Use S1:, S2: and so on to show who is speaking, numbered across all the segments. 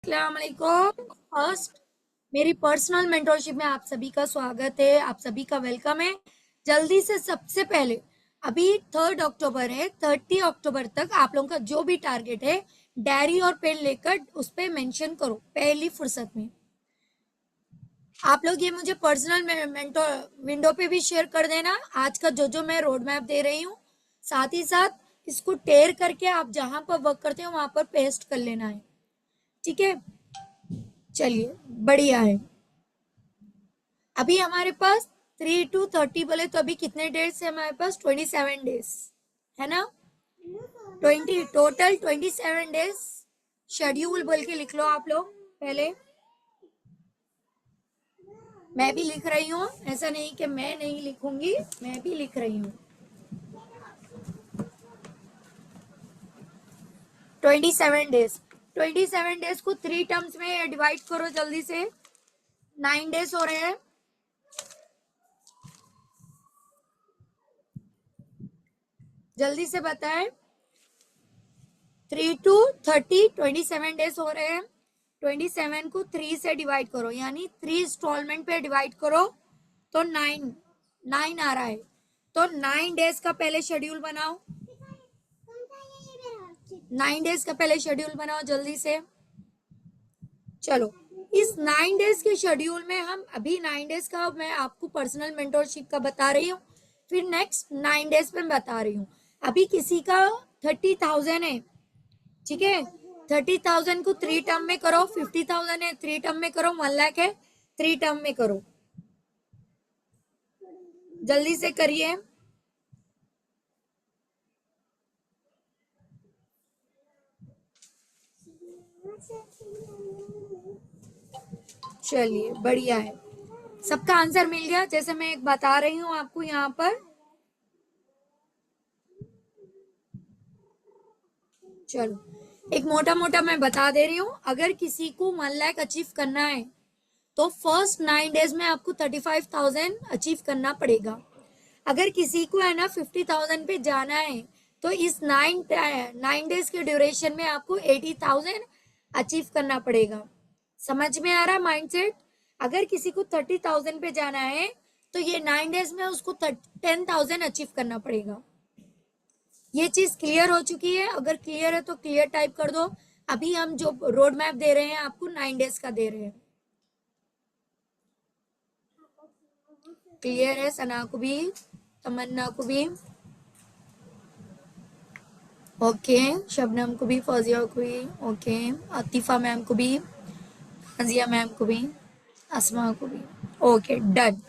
S1: अस्सलाम वालेकुम। फर्स्ट, मेरी पर्सनल मेंटरशिप में आप सभी का स्वागत है, आप सभी का वेलकम है। जल्दी से सबसे पहले अभी 3 अक्टूबर है, 30 अक्टूबर तक आप लोगों का जो भी टारगेट है डायरी और पेन लेकर उस पर मेंशन करो पहली फुर्सत में। आप लोग ये मुझे पर्सनल मेंटर विंडो पे भी शेयर कर देना आज का जो मैं रोड मैप दे रही हूँ। साथ ही साथ इसको टेयर करके आप जहां पर वर्क करते हो वहां पर पेस्ट कर लेना है, ठीक है। चलिए, बढ़िया है। अभी हमारे पास 3 to 30 बोले तो अभी कितने डेज है हमारे पास? 27 डेज है ना। 27 डेज शेड्यूल बोल के लिख लो आप लोग पहले। मैं भी लिख रही हूँ, ऐसा नहीं कि मैं नहीं लिखूंगी, मैं भी लिख रही हूँ। 27 डेज को 3 टर्म्स में डिवाइड करो जल्दी से। 9 डेज हो रहे हैं। जल्दी से बताएं। 3 to 30 27 डेज हो रहे हैं। 27 को 3 से डिवाइड करो, यानी 3 इंस्टॉलमेंट पे डिवाइड करो तो 9 आ रहा है। तो 9 डेज का पहले शेड्यूल बनाओ। 9 डेज का पहले शेड्यूल बनाओ जल्दी से। चलो, इस 9 डेज के शेड्यूल में हम अभी 9 डेज का मैं आपको पर्सनल मेंटरशिप का बता रही हूँ, फिर नेक्स्ट 9 डेज पे बता रही हूँ। अभी किसी का 30,000 है, ठीक है। 30,000 को 3 टर्म में करो। 50,000 है, 3 टर्म में करो। 1 लाख है, 3 टर्म में करो। जल्दी से करिए। चलिए, बढ़िया है। सबका आंसर मिल गया जैसे मैं एक बता रही हूँ आपको यहाँ पर। चलो, एक मोटा मोटा मैं बता दे रही हूँ। अगर किसी को 1 लाख अचीव करना है तो फर्स्ट 9 डेज में आपको 35,000 अचीव करना पड़ेगा। अगर किसी को है ना 50,000 पे जाना है तो इस 9 डेज के ड्यूरेशन में आपको 80,000 अचीव करना पड़ेगा। समझ में आ रहा माइंडसेट? अगर किसी को 30,000 पे जाना है तो ये 9 डेज में उसको 10,000 अचीव करना पड़ेगा। ये चीज क्लियर हो चुकी है? अगर क्लियर है तो क्लियर टाइप कर दो। अभी हम जो रोड मैप दे रहे हैं आपको 9 डेज का दे रहे हैं। क्लियर है? सना को भी, तमन्ना को भी, ओके। शबनम को भी, फौजिया को भी, ओके। अतीफा मैम को भी, हजिया मैम को भी, असमा को भी, ओके, डन।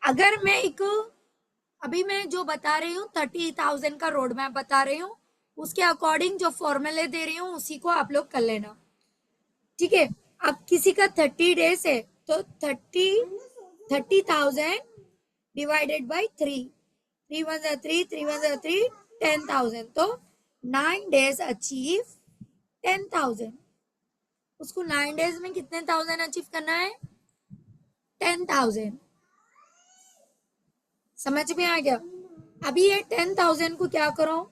S1: अगर मैं एक अभी मैं जो बता रही हूँ 30,000 का रोड मैप बता रही हूँ, उसके अकॉर्डिंग जो फॉर्मूले दे रही हूँ उसी को आप लोग कर लेना, ठीक है। अब किसी का 30 डेज है तो 30,000 डिवाइडेड बाई 3। 3 1 3, 3 1 3, 10,000। तो 9 डेज अचीव 10,000। उसको 9 डेज में कितने थाउजेंड अचीव करना है? 10,000। समझ में आ गया? अभी ये 10,000 को क्या करो,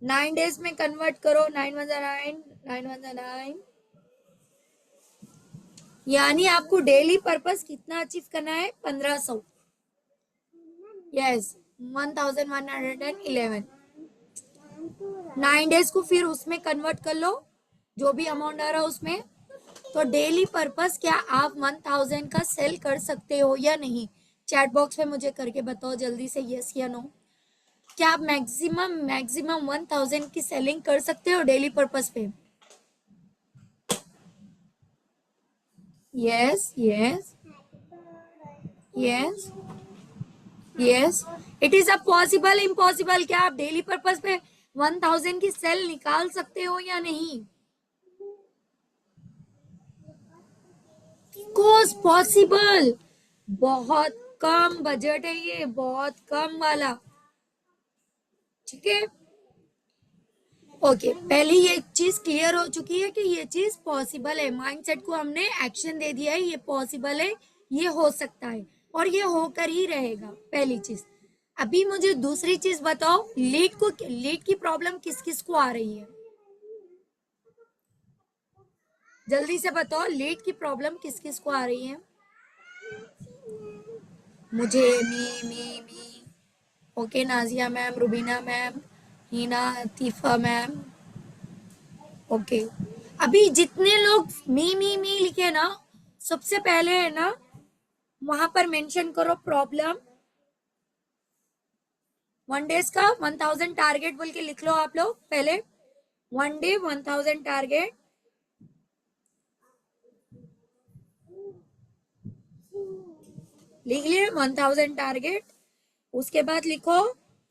S1: 9 डेज में कन्वर्ट करो। 9 1 9, 9 1 9, यानी आपको डेली पर्पस कितना अचीव करना है? 1500। यस, 1111। 9 डेज को फिर उसमें कन्वर्ट कर लो, जो भी अमाउंट आ रहा है उसमें। तो डेली पर्पस क्या आप 1000 का सेल कर सकते हो या नहीं? चैट बॉक्स में मुझे करके बताओ जल्दी से, यस या नो। क्या आप मैक्सिमम 1000 की सेलिंग कर सकते हो डेली पर्पस पे? Yes yes yes yes. It is a possible impossible. क्या आप डेली पर्पस पे 1000 की सेल निकाल सकते हो या नहीं? Course possible. बहुत कम बजट है ये, बहुत कम वाला, ठीक है। ओके, पहले ये चीज क्लियर हो चुकी है कि ये चीज पॉसिबल है। माइंडसेट को हमने एक्शन दे दिया है, ये पॉसिबल है, ये हो सकता है और ये होकर ही रहेगा। पहली चीज। अभी मुझे दूसरी चीज बताओ, लीड की प्रॉब्लम किस किस को आ रही है? जल्दी से बताओ लीड की प्रॉब्लम किस किस को आ रही है? मुझे, मी। Okay, Nazia ma'am, Rubina ma'am, Heena, तीफा मैम। ओके, अभी जितने लोग मी लिखे ना, सबसे पहले है ना वहां पर मेंशन करो प्रॉब्लम। 1 डेज का 1000 टारगेट बोल के लिख लो आप लोग पहले। 1 डे 1000 टारगेट। लिख लिए 1000 टारगेट। उसके बाद लिखो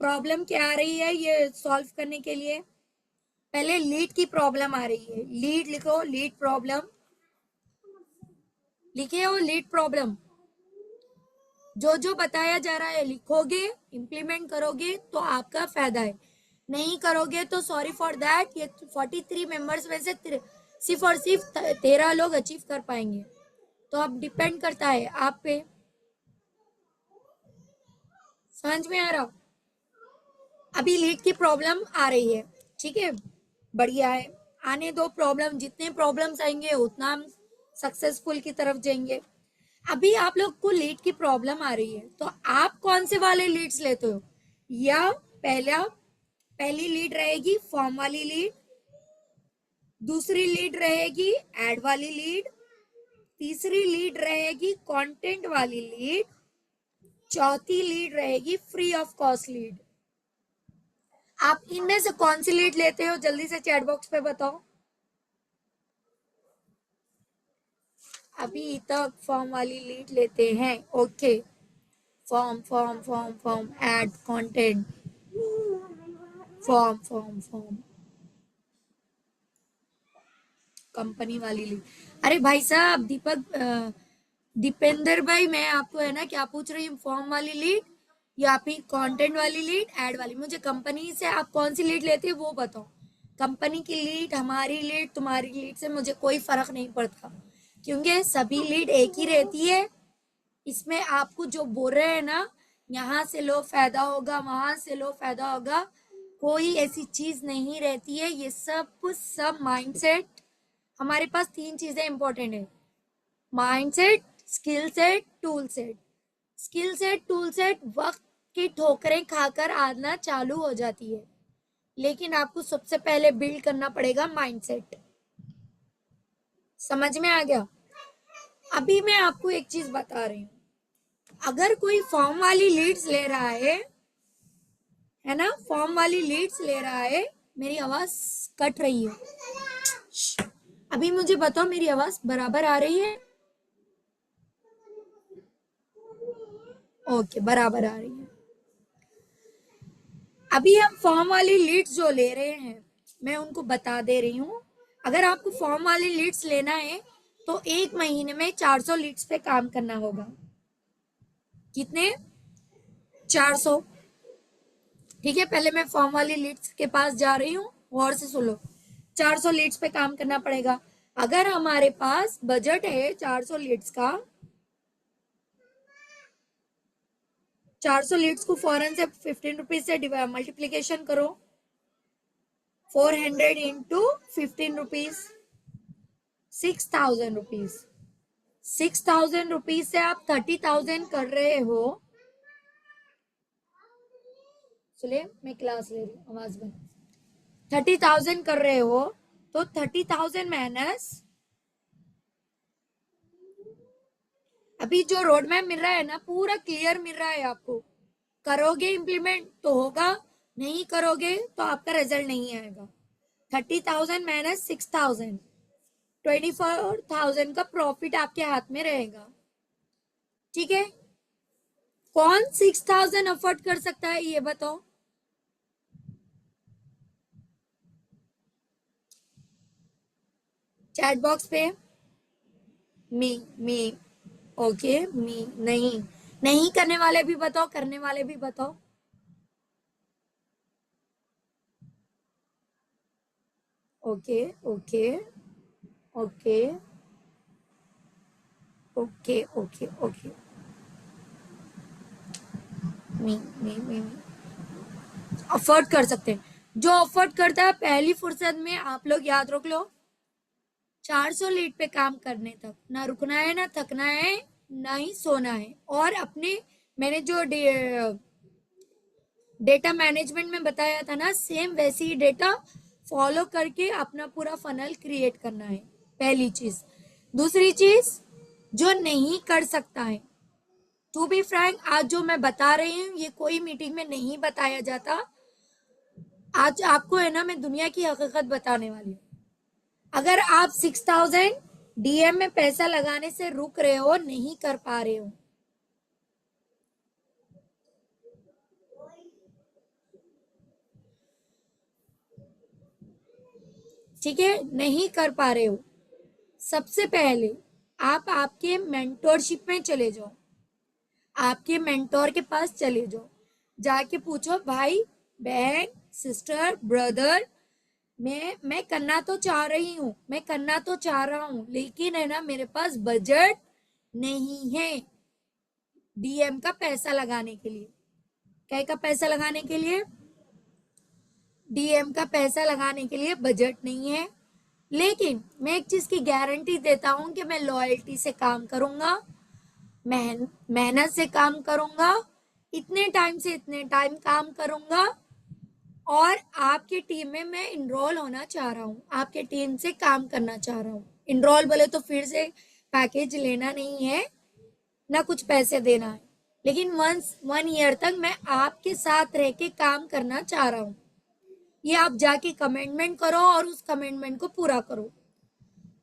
S1: प्रॉब्लम क्या आ रही है ये सॉल्व करने के लिए। पहले लीड की प्रॉब्लम आ रही है, लीड लिखो, लीड प्रॉब्लम लिखे हो, लीड प्रॉब्लम। जो जो बताया जा रहा है लिखोगे, इम्प्लीमेंट करोगे तो आपका फायदा है, नहीं करोगे तो सॉरी फॉर दैट। ये 43 मेंबर्स में से सिर्फ और सिर्फ 13 लोग अचीव कर पाएंगे। तो अब डिपेंड करता है आप पे। समझ में आ रहा? अभी लीड की प्रॉब्लम आ रही है, ठीक है, बढ़िया है, आने दो प्रॉब्लम। जितने प्रॉब्लम्स आएंगे उतना हम सक्सेसफुल की तरफ जाएंगे। अभी आप लोग को लीड की प्रॉब्लम आ रही है तो आप कौन से वाले लीड्स लेते हो? या पहली लीड रहेगी फॉर्म वाली लीड, दूसरी लीड रहेगी एड वाली लीड, तीसरी लीड रहेगी कंटेंट वाली लीड, चौथी लीड रहेगी फ्री ऑफ कॉस्ट लीड। आप इनमें से कौन सी लीड लेते हो जल्दी से चैट बॉक्स पे बताओ। अभी तक फॉर्म वाली लीड लेते हैं, okay. Form form form form, ad, content, form form form, company वाली लीड। अरे भाई साहब दीपेंद्र भाई, मैं आपको है ना क्या पूछ रही हूँ, फॉर्म वाली लीड या फिर कंटेंट वाली लीड, ऐड वाली? मुझे कंपनी से आप कौन सी लीड लेते हो वो बताओ। कंपनी की लीड, हमारी लीड, तुम्हारी लीड से मुझे कोई फर्क नहीं पड़ता, क्योंकि सभी लीड एक ही रहती है। इसमें आपको जो बोल रहे हैं ना, यहाँ से लो फायदा होगा, वहां से लो फायदा होगा, कोई ऐसी चीज नहीं रहती है। ये सब माइंडसेट। हमारे पास 3 चीजें इंपॉर्टेंट है, mindset, skill set, tool set. Skill set, tool set वक्त की ठोकरें खाकर आना चालू हो जाती है, लेकिन आपको सबसे पहले बिल्ड करना पड़ेगा माइंडसेट। समझ में आ गया? अभी मैं आपको एक चीज बता रही हूँ, अगर कोई फॉर्म वाली लीड्स ले रहा है ना, फॉर्म वाली लीड्स ले रहा है। मेरी आवाज कट रही है, अभी मुझे बताओ मेरी आवाज बराबर आ रही है? ओके, बराबर आ रही है। अभी हम फॉर्म वाली लीड्स जो ले रहे हैं, मैं उनको बता दे रही हूँ। अगर आपको फॉर्म वाली लीड्स लेना है तो 1 महीने में 400 लीड्स पे काम करना होगा। कितने? 400। ठीक है, पहले मैं फॉर्म वाली लीड्स के पास जा रही हूँ, और से सुनो। 400 लीड्स पे काम करना पड़ेगा। अगर हमारे पास बजट है 400 लीड्स का, 400 लीड्स को फौरन से 15 रुपीज से मल्टीप्लीकेशन करो। 400 इंटू 15 रुपीज, 6000 रुपीज। 6000 रुपीज से आप 30,000 कर रहे हो। सुनिए, मैं क्लास ले रही हूँ, आवाज बंद। 30,000 कर रहे हो तो 30,000 माइनस, अभी जो रोड मैप मिल रहा है ना, पूरा क्लियर मिल रहा है आपको। करोगे इम्प्लीमेंट तो होगा, नहीं करोगे तो आपका रिजल्ट नहीं आएगा। 30,000 माइनस 6,000, 24,000 का प्रॉफिट आपके हाथ में रहेगा। ठीक है, कौन 6,000 अफोर्ड कर सकता है ये बताओ। चैट बॉक्स पे मी। ओके, मी नहीं, नहीं करने वाले भी बताओ, करने वाले भी बताओ। Okay okay okay okay okay okay. मी अफोर्ड कर सकते हैं। जो अफोर्ड करता है पहली फुर्सत में, आप लोग याद रख लो, 400 लीड पे काम करने तक, ना रुकना है, ना थकना है, ना ही सोना है। और अपने मैंने जो डेटा मैनेजमेंट में बताया था ना, सेम वैसे ही डेटा फॉलो करके अपना पूरा फनल क्रिएट करना है, पहली चीज। दूसरी चीज, जो नहीं कर सकता है, टू बी फ्रैंक, आज जो मैं बता रही हूँ ये कोई मीटिंग में नहीं बताया जाता। आज आपको है ना, मैं दुनिया की हकीकत बताने वाली हूँ। अगर आप 6000 डीएम में पैसा लगाने से रुक रहे हो, नहीं कर पा रहे हो, ठीक है, नहीं कर पा रहे हो, सबसे पहले आप आपके मेंटोरशिप में चले जाओ, आपके मेंटोर के पास चले जाओ, जाके पूछो भाई, बहन, सिस्टर, ब्रदर, मैं करना तो चाह रही हूँ, मैं करना तो चाह रहा हूँ, लेकिन है ना मेरे पास बजट नहीं है डीएम का पैसा लगाने के लिए। क्या का पैसा लगाने के लिए? डीएम का पैसा लगाने के लिए बजट नहीं है। लेकिन मैं एक चीज की गारंटी देता हूं कि मैं लॉयल्टी से काम करूंगा, मेहनत से काम करूंगा, इतने टाइम से इतने टाइम काम करूंगा, और आपकी टीम में मैं इनरोल होना चाह रहा हूँ, आपके टीम से काम करना चाह रहा हूँ। इनरोल बोले तो फिर से पैकेज लेना नहीं है, ना कुछ पैसे देना है, लेकिन 1 ईयर तक मैं आपके साथ रह के काम करना चाह रहा हूँ। ये आप जाके कमेंटमेंट करो और उस कमेंटमेंट को पूरा करो।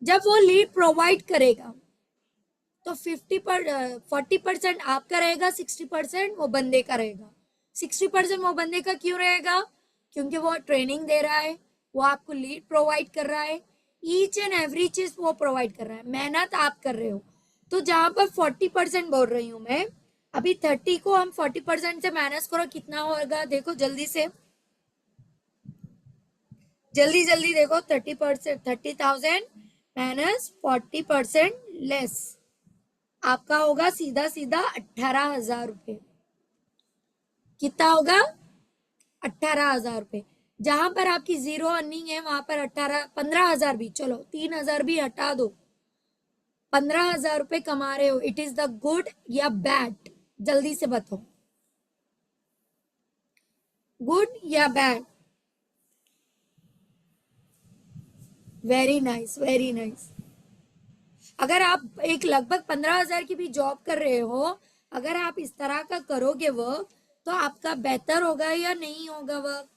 S1: जब वो लीड प्रोवाइड करेगा तो 40% आपका रहेगा, 60% वो बंदे का रहेगा। 60% वो बंदे का क्यों रहेगा? क्योंकि वो ट्रेनिंग दे रहा है, वो आपको लीड प्रोवाइड कर रहा है, ईच एंड एवरी चीज वो प्रोवाइड कर रहा है, मेहनत आप कर रहे हो। तो जहां पर 40% बोल रही हूँ मैं, अभी 30 को हम 40% से माइनस करो, कितना होगा देखो जल्दी से, जल्दी जल्दी देखो। 30%, 30,000 माइनस 40% लेस, आपका होगा सीधा सीधा 18,000 रुपये। कितना होगा? 18,000 रुपये। जहां पर आपकी जीरो अर्निंग है वहां पर 15,000 भी, चलो 3,000 भी हटा दो, 15,000 रुपये कमा रहे हो। इट इज द गुड या बैड? जल्दी से बताओ, गुड या bad? Very nice, very nice. अगर आप एक लगभग 15,000 की भी जॉब कर रहे हो, अगर आप इस तरह का करोगे वर्क, तो आपका बेहतर होगा या नहीं होगा वर्क?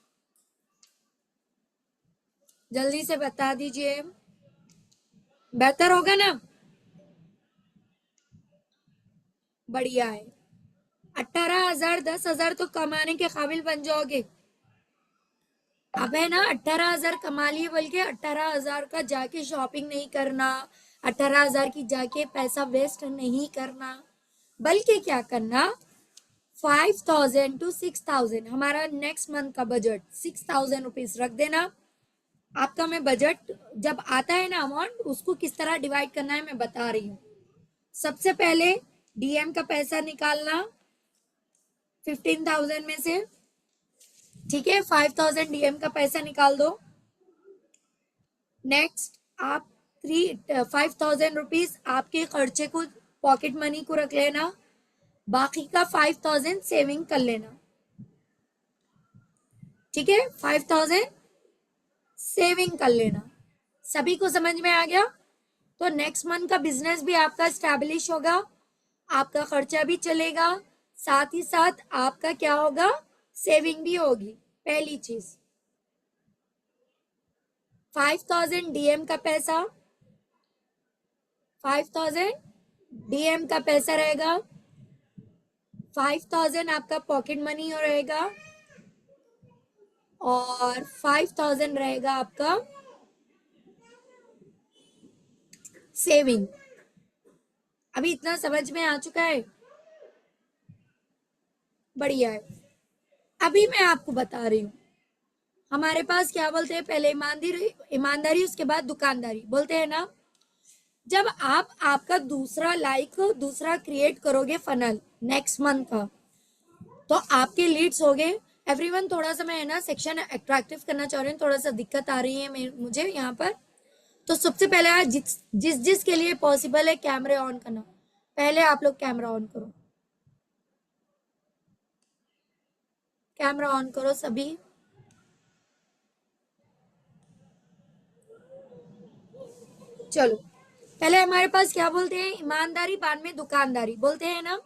S1: जल्दी से बता दीजिए, बेहतर होगा ना? बढ़िया है। 18,000, 10,000 तो कमाने के काबिल बन जाओगे। अब है ना, 18,000 कमा लिए, बल्कि 18,000 का जाके शॉपिंग नहीं करना, 18,000 की जाके पैसा वेस्ट नहीं करना, बल्कि क्या करना, 5,000 to 6,000, हमारा नेक्स्ट मंथ का बजट 6,000 रुपीज रख देना। आपका मैं बजट जब आता है ना अमाउंट, उसको किस तरह डिवाइड करना है मैं बता रही हूँ। सबसे पहले डीएम का पैसा निकालना 15,000 में से, ठीक है, 5,000 डीएम का पैसा निकाल दो। नेक्स्ट आप 5,000 रुपीज आपके खर्चे को, पॉकेट मनी को रख लेना, बाकी का 5,000 सेविंग कर लेना, ठीक है, 5,000 सेविंग कर लेना। सभी को समझ में आ गया? तो नेक्स्ट मंथ का बिजनेस भी आपका स्टैब्लिश होगा, आपका खर्चा भी चलेगा, साथ ही साथ आपका क्या होगा, सेविंग भी होगी। पहली चीज, 5,000 डीएम का पैसा, 5,000 डीएम का पैसा रहेगा, 5,000 आपका पॉकेट मनी रहेगा, और 5,000 रहेगा आपका सेविंग। अभी इतना समझ में आ चुका है? बढ़िया है। अभी मैं आपको बता रही हूँ, हमारे पास क्या बोलते हैं, पहले ईमानदारी, ईमानदारी उसके बाद दुकानदारी बोलते हैं ना। जब आप आपका दूसरा क्रिएट करोगे फनल नेक्स्ट मंथ का, तो आपके लीड्स हो गए। एवरीवन, थोड़ा सा मैं है ना सेक्शन अट्रैक्टिव करना चाह रही हूँ, थोड़ा सा दिक्कत आ रही है मुझे यहाँ पर। तो सबसे पहले जिस जिस जिसके लिए पॉसिबल है कैमरे ऑन करना, पहले आप लोग कैमरा ऑन करो, कैमरा ऑन करो सभी। चलो, पहले हमारे पास क्या बोलते हैं, ईमानदारी बाद में दुकानदारी बोलते हैं ना।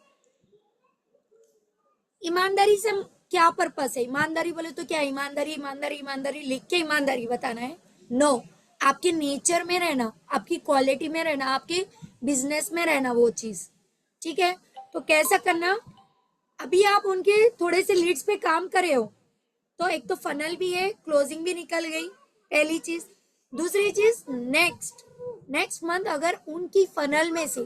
S1: ईमानदारी से क्या पर्पस है, ईमानदारी बोले तो क्या, ईमानदारी ईमानदारी ईमानदारी लिख के ईमानदारी बताना है? नो, आपके नेचर में रहना, आपकी क्वालिटी में रहना, आपके बिजनेस में रहना वो चीज। ठीक है, तो कैसा करना, अभी आप उनके थोड़े से लीड्स पे काम करे हो, तो एक तो फनल भी है, क्लोजिंग भी निकल गई, पहली चीज। दूसरी चीज, नेक्स्ट नेक्स्ट मंथ अगर उनकी फनल में से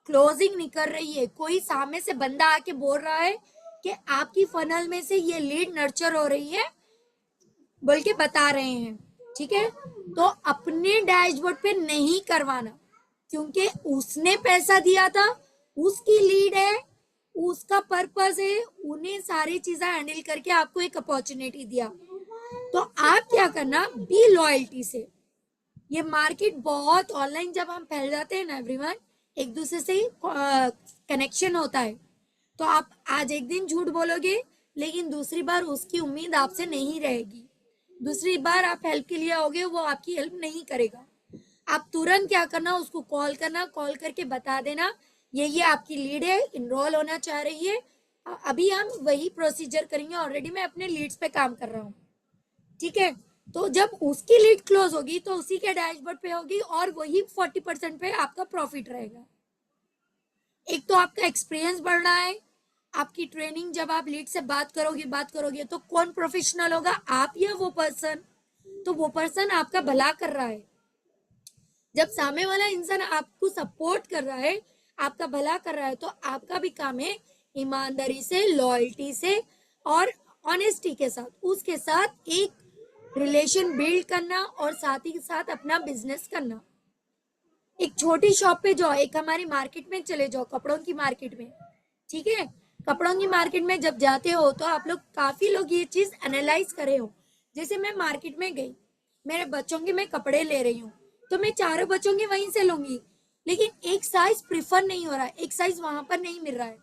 S1: क्लोजिंग निकल रही है, कोई सामने से बंदा आके बोल रहा है कि आपकी फनल में से ये लीड नर्चर हो रही है, बोल के बता रहे हैं, ठीक है, तो अपने डैशबोर्ड पे नहीं करवाना, क्योंकि उसने पैसा दिया था, उसकी लीड है, उसका पर्पस है, उन्हें सारी चीजें हैंडल करके आपको एक अपॉर्चुनिटी दिया। तो आप क्या करना, बी लॉयल्टी से। ये मार्केट बहुत ऑनलाइन जब हम फैल जाते हैं ना एवरीवन, एक दूसरे से कनेक्शन होता है, तो आप आज एक दिन झूठ बोलोगे, लेकिन दूसरी बार उसकी उम्मीद आपसे नहीं रहेगी, दूसरी बार आप हेल्प के लिए आओगे, वो आपकी हेल्प नहीं करेगा। आप तुरंत क्या करना, उसको कॉल करना, कॉल करके बता देना ये आपकी लीड है, इनरोल होना चाह रही है, अभी हम वही प्रोसीजर करेंगे, ऑलरेडी मैं अपने लीड्स पे काम कर रहा हूँ। ठीक है, तो जब उसकी लीड क्लोज होगी तो उसी के डैशबोर्ड पे होगी, और वही 40% पे आपका प्रॉफिट रहेगा। एक तो आपका एक्सपीरियंस बढ़ रहा है, आपकी ट्रेनिंग, जब आप लीड से बात करोगे तो कौन प्रोफेशनल होगा, आप या वो पर्सन, तो वो पर्सन आपका भला कर रहा है। जब सामने वाला इंसान आपको सपोर्ट कर रहा है, आपका भला कर रहा है, तो आपका भी काम है ईमानदारी से, लॉयल्टी से और ऑनेस्टी के साथ उसके साथ एक रिलेशन बिल्ड करना, और साथ ही साथ अपना बिजनेस करना। एक छोटी शॉप पे जाओ, एक हमारी मार्केट में चले जाओ, कपड़ों की मार्केट में, ठीक है, कपड़ों की मार्केट में जब जाते हो तो आप लोग, काफी लोग ये चीज एनालाइज करे हो। जैसे मैं मार्केट में गई, मेरे बच्चों के मैं कपड़े ले रही हूँ, तो मैं चारों बच्चों के वहीं से लूंगी, लेकिन एक साइज प्रिफर नहीं हो रहा है, एक साइज वहां पर नहीं मिल रहा है,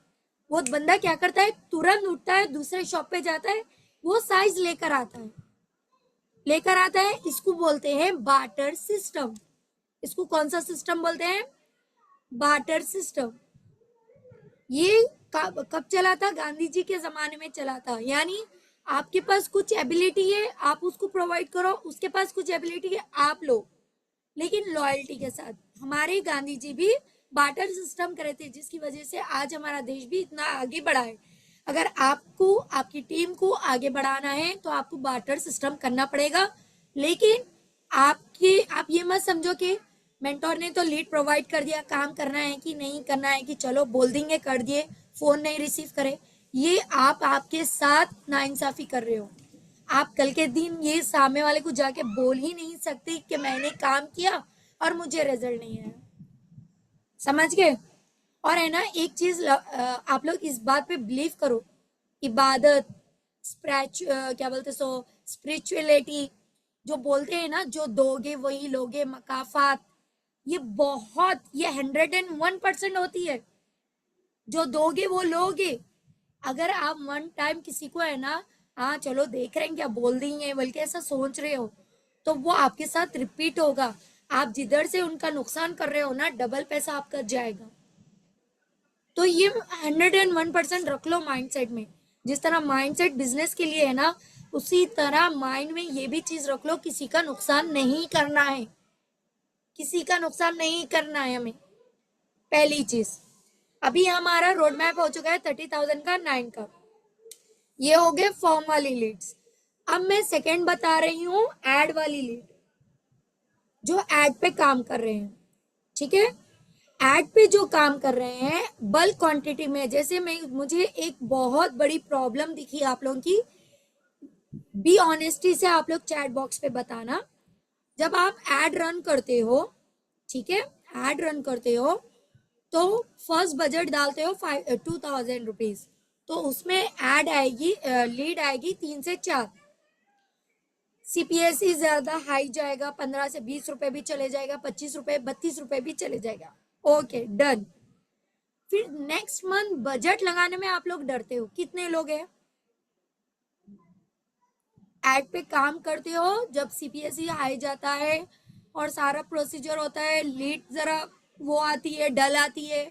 S1: वो बंदा क्या करता है, तुरंत उठता है, दूसरे शॉप पे जाता है, वो साइज लेकर आता है। इसको बोलते हैं बार्टर सिस्टम। इसको कौन सा सिस्टम बोलते हैं, बार्टर सिस्टम। ये कब चला था, गांधी जी के जमाने में चला था। यानी आपके पास कुछ एबिलिटी है, आप उसको प्रोवाइड करो, उसके पास कुछ एबिलिटी है, आप लो, लेकिन लॉयल्टी के साथ। हमारे गांधी जी भी बार्टर सिस्टम करे थे, जिसकी वजह से आज हमारा देश भी इतना आगे बढ़ा है। अगर आपको, आपकी टीम को आगे बढ़ाना है तो आपको बार्टर सिस्टम करना पड़ेगा, लेकिन आप ये मत समझो कि मेंटोर ने तो लीड प्रोवाइड कर दिया, काम करना है कि नहीं करना है, कि चलो बोल देंगे कर दिए, फोन नहीं रिसीव करे, ये आप आपके साथ नाइंसाफी कर रहे हो। आप कल के दिन ये सामने वाले को जाके बोल ही नहीं सकते कि मैंने काम किया और मुझे रिजल्ट नहीं आया। समझ गए? और है ना, एक चीज आप लोग इस बात पे बिलीव करो, इबादत, क्या बोलते सो, स्पिरिचुअलिटी, जो बोलते हैं ना, जो दोगे वही लोगे, मकाफात, ये 101% होती है। जो दोगे वो लोगे। अगर आप वन टाइम किसी को है ना, हाँ चलो देख रहे हैं क्या बोल देंगे, बल्कि ऐसा सोच रहे हो, तो वो आपके साथ रिपीट होगा। आप जिधर से उनका नुकसान कर रहे हो ना, डबल पैसा आपका जाएगा। तो ये 101% रख लो माइंडसेट में। जिस तरह माइंडसेट बिजनेस के लिए है ना, उसी तरह माइंड में ये भी चीज रख लो, किसी का नुकसान नहीं करना है, किसी का नुकसान नहीं करना है हमें। पहली चीज, अभी हमारा रोड मैप हो चुका है 30,000 का, 9 का, ये हो गए फॉर्म वाली लीड्स। अब मैं सेकंड बता रही हूँ, एड वाली लीड, जो एड पे काम कर रहे हैं। ठीक है, एड पे जो काम कर रहे हैं बल्क क्वांटिटी में, जैसे मुझे एक बहुत बड़ी प्रॉब्लम दिखी आप लोगों की, बी ऑनेस्टी से आप लोग चैट बॉक्स पे बताना। जब आप एड रन करते हो, ठीक है, एड रन करते हो, तो फर्स्ट बजट डालते हो 2,000 रुपीज, तो उसमें एड आएगी, लीड आएगी 3 से 4। सीपीएसई ज्यादा हाई जाएगा, 15 से 20 रुपए भी चले जाएगा, 25 रुपए 32 रुपए भी चले जाएगा। Okay done. फिर नेक्स्ट मंथ बजट लगाने में आप लोग डरते हो, कितने लोग हैं एड पे काम करते हो जब सीपीएसई हाई जाता है और सारा प्रोसीजर होता है, लीड जरा वो आती है, डल आती है,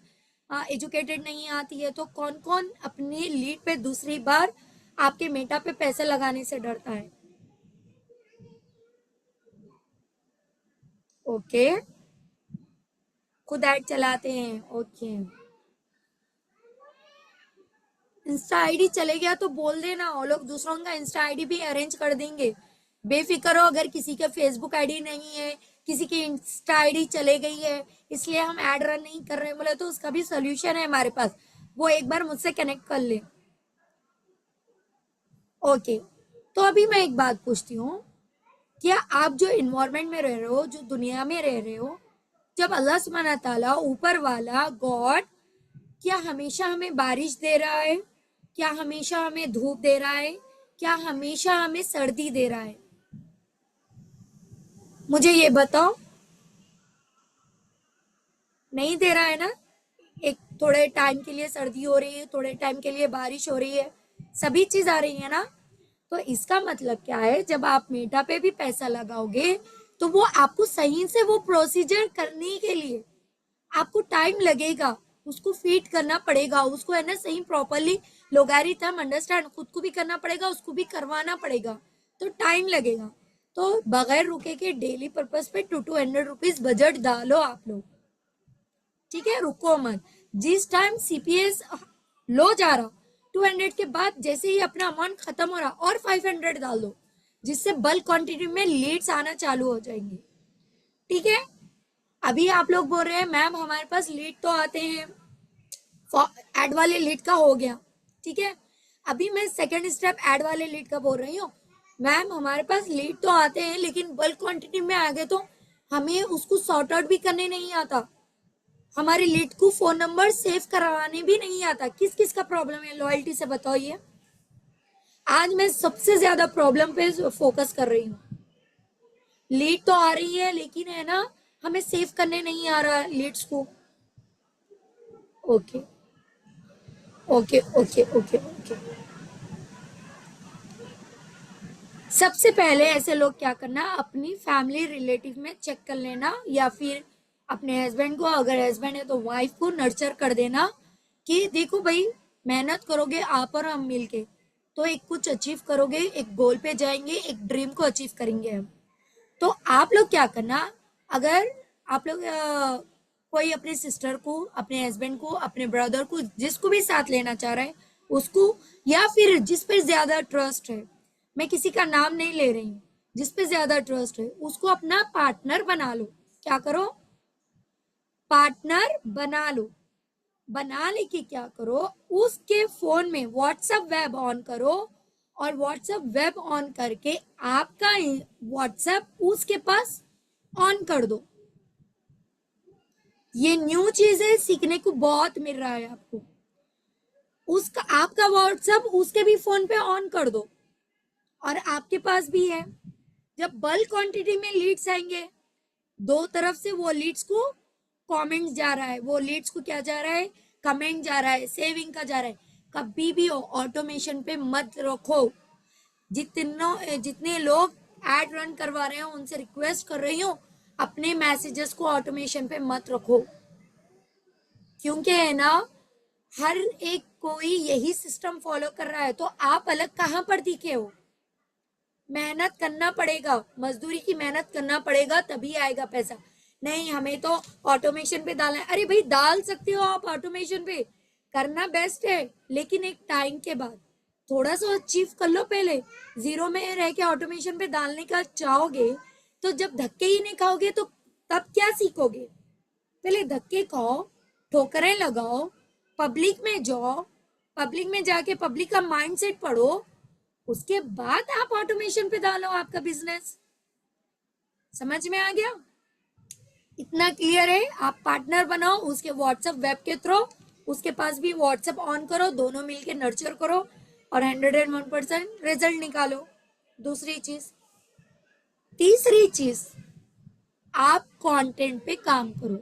S1: एजुकेटेड नहीं आती है, तो कौन कौन अपनी लीड पे दूसरी बार आपके मेटा पे पैसे लगाने से डरता है? ओके खुद ऐड चलाते हैं। ओके इंस्टा आईडी चले गया तो बोल देना, वो लोग दूसरों का इंस्टा आईडी भी अरेंज कर देंगे, बेफिक्र हो। अगर किसी का फेसबुक आईडी नहीं है, किसी की इंस्टा आईडी चले गई है, इसलिए हम ऐड रन नहीं कर रहे बोले, तो उसका भी सोल्यूशन है हमारे पास, वो एक बार मुझसे कनेक्ट कर ले। ओके तो अभी मैं एक बात पूछती हूँ, क्या आप जो इन्वायरमेंट में रह रहे हो, जो दुनिया में रह रहे हो, जब अल्लाह सुब्हाना ताला ऊपर वाला गॉड क्या हमेशा हमें बारिश दे रहा है, क्या हमेशा हमें धूप दे रहा है, क्या हमेशा हमें सर्दी दे रहा है? मुझे ये बताओ। नहीं दे रहा है ना? एक थोड़े टाइम के लिए सर्दी हो रही है, थोड़े टाइम के लिए बारिश हो रही है, सभी चीज आ रही है ना? तो इसका मतलब क्या है, जब आप मेटा पे भी पैसा लगाओगे तो वो आपको सही से वो प्रोसीजर करने के लिए आपको टाइम लगेगा, उसको फीड करना पड़ेगा, उसको है ना सही प्रॉपरली लोगारिथम अंडरस्टैंड खुद को भी करना पड़ेगा, उसको भी करवाना पड़ेगा, तो टाइम लगेगा। तो बगैर रुके के डेली पर्पज पे 200 रुपीज बजट डालो आप लोग, ठीक है? रुको मत। जिस टाइम सीपीएस लो जा रहा 200 के बाद जैसे ही अपना अमाउंट खत्म हो रहा और 500 डाल दो, जिससे बल्क क्वांटिटी में लीड्स आना चालू हो जाएंगे, ठीक है? अभी आप लोग बोल रहे हैं मैम हमारे पास लीड तो आते हैं, एड वाले लीड का हो गया, ठीक है? अभी मैं सेकंड स्टेप एड वाले लीड का बोल रही हूँ। मैम हमारे पास लीड तो आते हैं लेकिन बल्क क्वांटिटी में आ गए तो हमें उसको सॉर्ट आउट भी करने नहीं आता, हमारे लीड को फोन नंबर सेव करवाने भी नहीं आता। किस किस का प्रॉब्लम है लॉयल्टी से बताओ ये। आज मैं सबसे ज्यादा प्रॉब्लम पे फोकस कर रही हूँ। लीड तो आ रही है लेकिन है ना हमें सेव करने नहीं आ रहा लीड्स को। Okay okay okay okay okay. सबसे पहले ऐसे लोग क्या करना, अपनी फैमिली रिलेटिव में चेक कर लेना, या फिर अपने हस्बैंड को, अगर हस्बैंड है तो वाइफ को नर्चर कर देना कि देखो भाई मेहनत करोगे आप और हम मिलके तो एक कुछ अचीव करोगे, एक गोल पे जाएंगे, एक ड्रीम को अचीव करेंगे हम। तो आप लोग क्या करना, अगर आप लोग कोई अपने सिस्टर को, अपने हस्बैंड को, अपने ब्रदर को, जिसको भी साथ लेना चाह रहा है उसको, या फिर जिस पे ज्यादा ट्रस्ट है, मैं किसी का नाम नहीं ले रही हूँ, जिस पे ज्यादा ट्रस्ट है उसको अपना पार्टनर बना लो। क्या करो, पार्टनर बना लो। बना लेके क्या करो, उसके फोन में व्हाट्सएप वेब ऑन करो, और व्हाट्सएप वेब ऑन करके आपका व्हाट्सएप उसके पास ऑन कर दो। ये न्यू चीज है, सीखने को बहुत मिल रहा है आपको। उसका आपका व्हाट्सएप उसके भी फोन पे ऑन कर दो, और आपके पास भी है। जब बल्क क्वांटिटी में लीड्स आएंगे, दो तरफ से वो लीड्स को कमेंट जा रहा है, वो लीड्स को क्या जा रहा है, कमेंट जा रहा है, सेविंग का जा रहा है। कभी भी ऑटोमेशन पे मत रखो। जितने लोग एड रन करवा रहे हो उनसे रिक्वेस्ट कर रही हूँ, अपने मैसेजेस को ऑटोमेशन पे मत रखो, क्योंकि है ना हर एक कोई यही सिस्टम फॉलो कर रहा है, तो आप अलग कहाँ पर दिखे हो? मेहनत करना पड़ेगा, मजदूरी की मेहनत करना पड़ेगा, तभी आएगा पैसा। नहीं हमें तो ऑटोमेशन पे डालना है, अरे भाई डाल सकते हो आप ऑटोमेशन पे, करना बेस्ट है, लेकिन एक टाइम के बाद थोड़ा सा अचीव कर लो पहले। जीरो में रह के ऑटोमेशन पे डालने का चाहोगे तो जब धक्के ही नहीं खाओगे तो तब क्या सीखोगे? पहले धक्के खाओ, ठोकरें लगाओ, पब्लिक में जाओ, पब्लिक में जाके पब्लिक का माइंडसेट पढ़ो, उसके बाद आप ऑटोमेशन पे डालो आपका बिजनेस। समझ में आ गया? इतना क्लियर है? आप पार्टनर बनाओ उसके व्हाट्सएप वेब के थ्रू, उसके पास भी व्हाट्सएप ऑन करो, दोनों मिलके नर्चर करो और 101% रिजल्ट निकालो। दूसरी चीज तीसरी चीज, आप कंटेंट पे काम करो।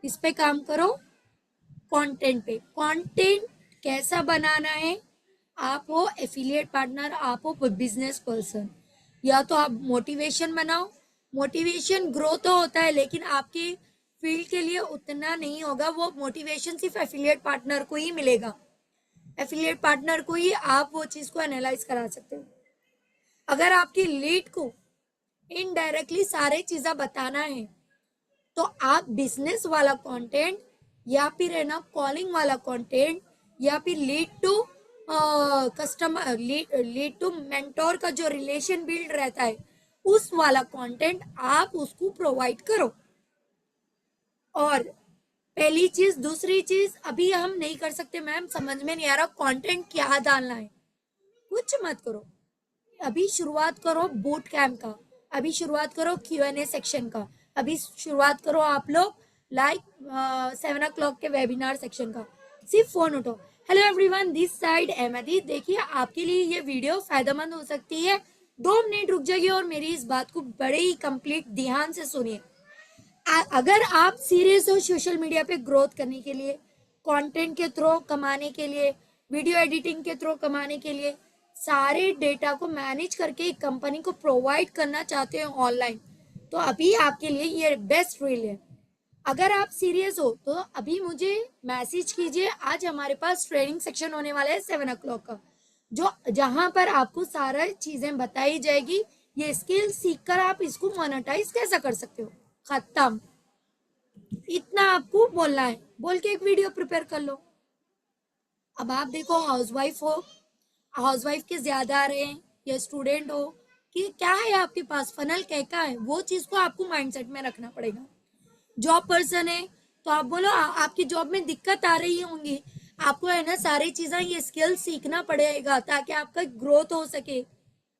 S1: किस पे काम करो? कंटेंट पे। कंटेंट कैसा बनाना है? आप हो एफिलिएट पार्टनर, आप हो बिजनेस पर्सन, या तो आप मोटिवेशन बनाओ। मोटिवेशन ग्रो तो होता है, लेकिन आपके फील्ड के लिए उतना नहीं होगा। वो मोटिवेशन सिर्फ एफिलिएट पार्टनर को ही मिलेगा। एफिलिएट पार्टनर को ही आप वो चीज को एनालाइज करा सकते हो। अगर आपकी लीड को इनडायरेक्टली सारे चीजें बताना है, तो आप बिजनेस वाला कंटेंट, या फिर है ना कॉलिंग वाला कंटेंट, या फिर lead to customer, lead to mentor का जो रिलेशन बिल्ड रहता है, उस वाला कंटेंट आप उसको प्रोवाइड करो। और पहली चीज। दूसरी चीज, अभी हम नहीं कर सकते मैम, समझ में नहीं आ रहा कंटेंट क्या डालना है, कुछ मत करो। अभी शुरुआत करो बूट कैम्प का, अभी शुरुआत करो Q&A सेक्शन का, अभी शुरुआत करो आप लोग लाइक 7 o'clock के वेबिनार सेक्शन का। सिर्फ फोन उठो। Hello everyone, this side Ahmadi. देखिए, आपके लिए ये वीडियो फायदेमंद हो सकती है। 2 मिनट रुक जाइए और मेरी इस बात को बड़े ही कंप्लीट ध्यान से सुनिए। अगर आप सीरियस हो सोशल मीडिया पे ग्रोथ करने के लिए, कंटेंट के थ्रू कमाने के लिए, वीडियो एडिटिंग के थ्रू कमाने के लिए, सारे डेटा को मैनेज करके एक कंपनी को प्रोवाइड करना चाहते हो ऑनलाइन, तो अभी आपके लिए ये बेस्ट रील है। अगर आप सीरियस हो तो अभी मुझे मैसेज कीजिए। आज हमारे पास ट्रेनिंग सेक्शन होने वाला है 7 o'clock का, जो जहां पर आपको सारा चीजें बताई जाएगी। ये स्किल सीखकर आप इसको मोनेटाइज कैसा कर सकते हो। खत्म। इतना आपको बोलना है। बोल के एक वीडियो प्रिपेयर कर लो। अब आप देखो, हाउसवाइफ हो, हाउसवाइफ के ज्यादा आ रहे हैं, या स्टूडेंट हो, कि क्या है आपके पास, फनल क्या है, वो चीज को आपको माइंडसेट में रखना पड़ेगा। जॉब पर्सन है तो आप बोलो आपकी जॉब में दिक्कत आ रही होंगी, आपको है ना सारी चीजें, ये स्किल सीखना पड़ेगा ताकि आपका ग्रोथ हो सके।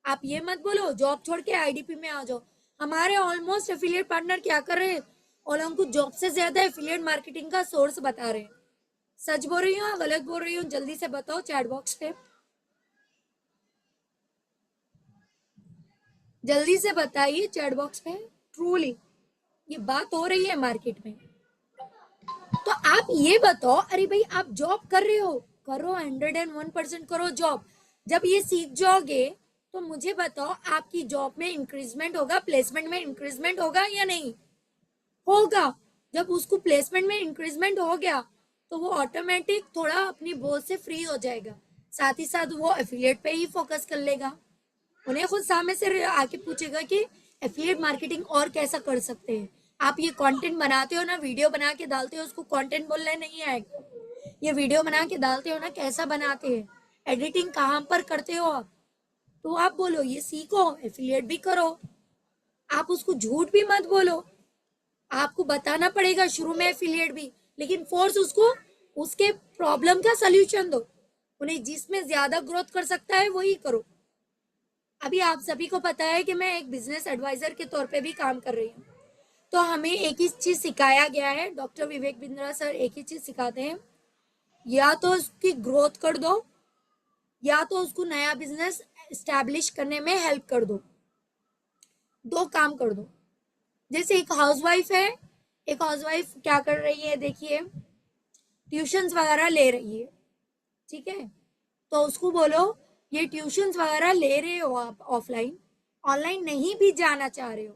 S1: आप ये मत बोलो जॉब छोड़ के आईडीपी में आ जाओ। हमारे ऑलमोस्ट एफिलिएट पार्टनर क्या कर रहे हैं, और उनको जॉब से ज्यादा एफिलिएट मार्केटिंग का सोर्स बता रहे हैं। सच बोल रही हूँ या गलत बोल रही हूँ, जल्दी से बताओ चैट बॉक्स पे, जल्दी से बताइए चैट बॉक्स पे। ट्रूली ये बात हो रही है मार्केट में। तो आप ये बताओ, अरे भाई आप जॉब कर रहे हो, करो 101% करो जॉब। जब ये सीख जाओगे तो मुझे बताओ आपकी जॉब में इंक्रीजमेंट होगा, प्लेसमेंट में इंक्रीजमेंट होगा या नहीं होगा। जब उसको प्लेसमेंट में इंक्रीजमेंट हो गया तो वो ऑटोमेटिक थोड़ा अपनी बोझ से फ्री हो जाएगा, साथ ही साथ वो एफिलिएट पे ही फोकस कर लेगा। उन्हें खुद सामने से आके पूछेगा कि एफिलिएट मार्केटिंग और कैसा कर सकते हैं। आप ये कंटेंट बनाते हो ना, वीडियो बना के डालते हो, उसको कंटेंट बोलने नहीं आएगा। ये वीडियो बना के डालते हो ना, कैसा बनाते हैं, एडिटिंग कहाँ पर करते हो आप, तो आप बोलो ये सीखो, एफिलिएट भी करो। आप उसको झूठ भी मत बोलो, आपको बताना पड़ेगा शुरू में एफिलिएट भी, लेकिन फोर्स उसको उसके प्रॉब्लम का सोल्यूशन दो। उन्हें जिसमें ज्यादा ग्रोथ कर सकता है वही करो। अभी आप सभी को पता है कि मैं एक बिजनेस एडवाइजर के तौर पे भी काम कर रही हूँ। तो हमें एक ही चीज सिखाया गया है, डॉक्टर विवेक बिंद्रा सर एक ही चीज सिखाते हैं, या तो उसकी ग्रोथ कर दो, या तो उसको नया बिजनेस स्टैब्लिश करने में हेल्प कर दो। दो काम कर दो। जैसे एक हाउसवाइफ है, एक हाउसवाइफ क्या कर रही है, देखिए ट्यूशंस वगैरह ले रही है, ठीक है, तो उसको बोलो ये ट्यूशंस वगैरह ले रहे हो आप ऑफलाइन, ऑनलाइन नहीं भी जाना चाह रहे हो,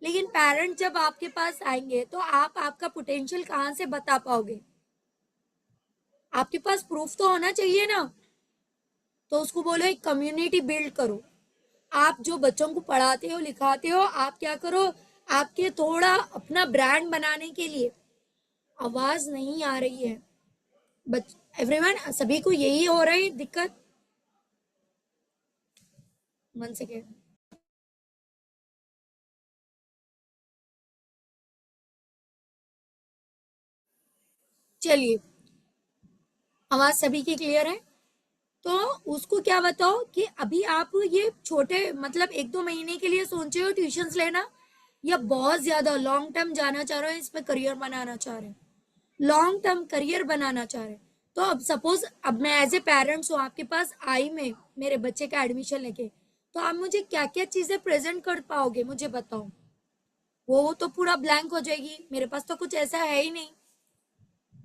S1: लेकिन पेरेंट्स जब आपके पास आएंगे तो आप आपका पोटेंशियल कहाँ से बता पाओगे, आपके पास प्रूफ तो होना चाहिए ना। तो उसको बोलो एक कम्युनिटी बिल्ड करो। आप जो बच्चों को पढ़ाते हो लिखाते हो, आप क्या करो, आपके थोड़ा अपना ब्रांड बनाने के लिए, आवाज नहीं आ रही है एवरीवन, सभी को यही हो रहा है दिक्कत। 1 सेकेंड। चलिए, आवाज सभी की क्लियर है। तो उसको क्या बताओ कि अभी आप ये छोटे मतलब 1-2 महीने के लिए सोचे हो ट्यूशंस लेना, या बहुत ज्यादा लॉन्ग टर्म जाना चाह रहे हो, इसमें करियर बनाना चाह रहे हैं, लॉन्ग टर्म करियर बनाना चाह रहे हैं। तो अब सपोज अब मैं एज ए पेरेंट्स हूँ, आपके पास आई मैं मेरे बच्चे का एडमिशन लेके, तो आप मुझे क्या क्या चीजें प्रेजेंट कर पाओगे मुझे बताओ। वो तो पूरा ब्लैंक हो जाएगी, मेरे पास तो कुछ ऐसा है ही नहीं।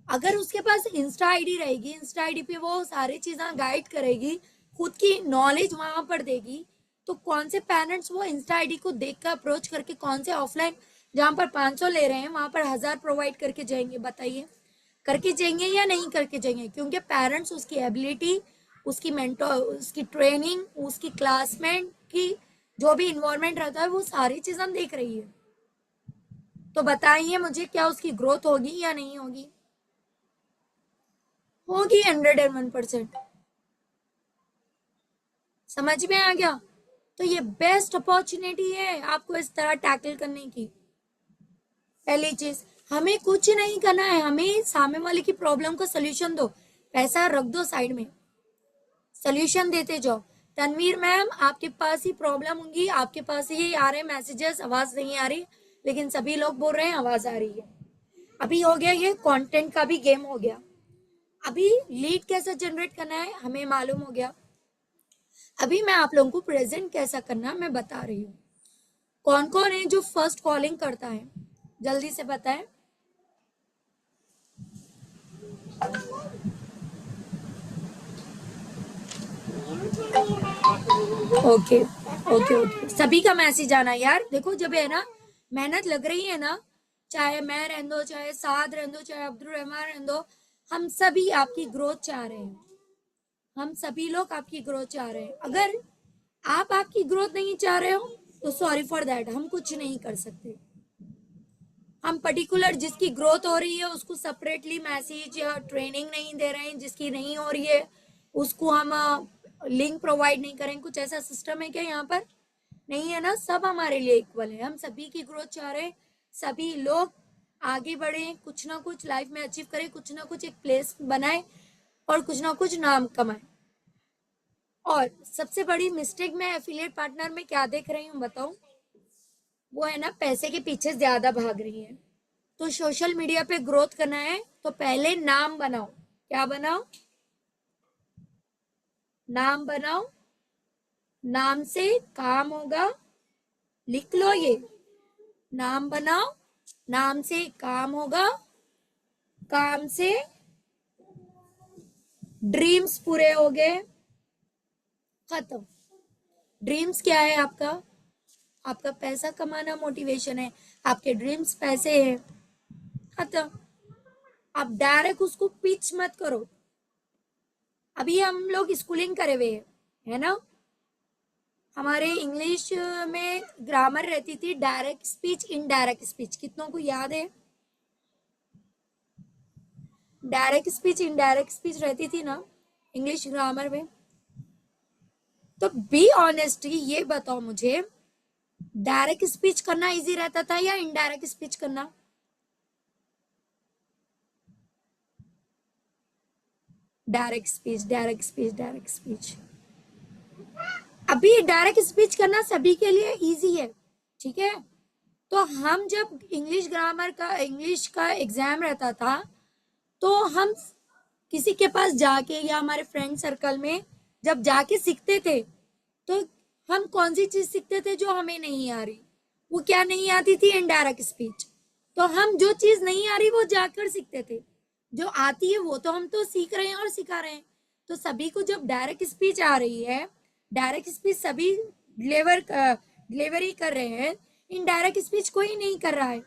S1: अगर उसके पास इंस्टा आईडी रहेगी, इंस्टा आईडी पे वो सारी चीजें गाइड करेगी, खुद की नॉलेज वहां पर देगी, तो कौन से पेरेंट्स वो इंस्टा आईडी को देख कर अप्रोच करके कौन से ऑफलाइन जहां पर 500 ले रहे हैं वहां पर 1000 प्रोवाइड करके जाएंगे, बताइए। करके जाएंगे या नहीं करके जाएंगे? क्योंकि पेरेंट्स उसकी एबिलिटी, उसकी मेंटोर, उसकी ट्रेनिंग, उसकी क्लासमेट की जो भी इन्वायरमेंट रहता है वो सारी चीजें देख रही है। तो बताइए मुझे, क्या उसकी ग्रोथ होगी या नहीं होगी? होगी 101%। समझ में आ गया? तो ये बेस्ट अपॉर्चुनिटी है आपको इस तरह टैकल करने की। पहली चीज, हमें कुछ नहीं करना है, हमें सामने वाले की प्रॉब्लम का सोल्यूशन दो, पैसा रख दो साइड में, सोल्यूशन देते जाओ। तनवीर मैम, आपके पास ही प्रॉब्लम होंगी, आपके पास ही आ रहे मैसेजेस, आवाज नहीं आ रही, लेकिन सभी लोग बोल रहे हैं आवाज आ रही है। अभी हो गया, ये कंटेंट का भी गेम हो गया। अभी लीड कैसे जनरेट करना है हमें मालूम हो गया। अभी मैं आप लोगों को प्रेजेंट कैसा करना मैं बता रही हूँ। कौन कौन है जो फर्स्ट कॉलिंग करता है, जल्दी से बताएं। ओके ओके ओके, सभी का मैसेज आना यार। देखो जब है ना मेहनत लग रही है ना, चाहे मैं रहने दो, चाहे साद रहने दो, चाहे अब्दुल रहमान रहने दो, हम सभी आपकी ग्रोथ चाह रहे हैं। हम सभी लोग आपकी ग्रोथ चाह रहे हैं। अगर आप आपकी ग्रोथ नहीं चाह रहे हो तो सॉरी फॉर दैट, हम कुछ नहीं कर सकते। हम पर्टिकुलर जिसकी ग्रोथ हो रही है उसको सेपरेटली मैसेज या ट्रेनिंग नहीं दे रहे हैं, जिसकी नहीं हो रही है उसको हम लिंक प्रोवाइड नहीं करें। कुछ ऐसा सिस्टम है क्या यहाँ पर? नहीं है ना, सब हमारे लिए इक्वल है। हम सभी की ग्रोथ चाह रहे हैं, सभी लोग आगे बढ़े, कुछ ना कुछ लाइफ में अचीव करें, कुछ ना कुछ एक प्लेस बनाए और कुछ ना कुछ नाम कमाए। और सबसे बड़ी मिस्टेक मैं एफिलिएट पार्टनर में क्या देख रही हूँ बताऊं? वो है ना पैसे के पीछे ज्यादा भाग रही है। तो सोशल मीडिया पे ग्रोथ करना है तो पहले नाम बनाओ। क्या बनाओ? नाम बनाओ। नाम से काम होगा, लिख लो ये। नाम बनाओ, नाम से काम होगा, काम से ड्रीम्स पूरे हो गए, खत्म। ड्रीम्स क्या है आपका? आपका पैसा कमाना मोटिवेशन है, आपके ड्रीम्स पैसे हैं, खत्म। आप डायरेक्ट उसको पिच मत करो। अभी हम लोग स्कूलिंग करे हुए हैं, है ना? हमारे इंग्लिश में ग्रामर रहती थी डायरेक्ट स्पीच, इनडायरेक्ट स्पीच, कितनों को याद है? डायरेक्ट स्पीच, इनडायरेक्ट स्पीच रहती थी ना इंग्लिश ग्रामर में। तो बी ऑनेस्टली ये बताओ मुझे, डायरेक्ट स्पीच करना इजी रहता था या इनडायरेक्ट स्पीच करना? Direct speech, direct speech, direct speech. अभी डायरेक्ट स्पीच करना सभी के लिए इजी है, ठीक है? तो हम जब इंग्लिश का एग्जाम रहता था तो हम किसी के पास जाके या हमारे फ्रेंड सर्कल में जब जाके सीखते थे तो हम कौन सी चीज सीखते थे जो हमें नहीं आ रही? वो क्या नहीं आती थी? Indirect speech. तो हम जो चीज नहीं आ रही वो जाकर सीखते थे, जो आती है वो तो हम तो सीख रहे हैं और सिखा रहे हैं। तो सभी को जब डायरेक्ट स्पीच आ रही है, डायरेक्ट स्पीच सभी डिलीवरी कर रहे हैं, इनडायरेक्ट स्पीच कोई नहीं कर रहा है।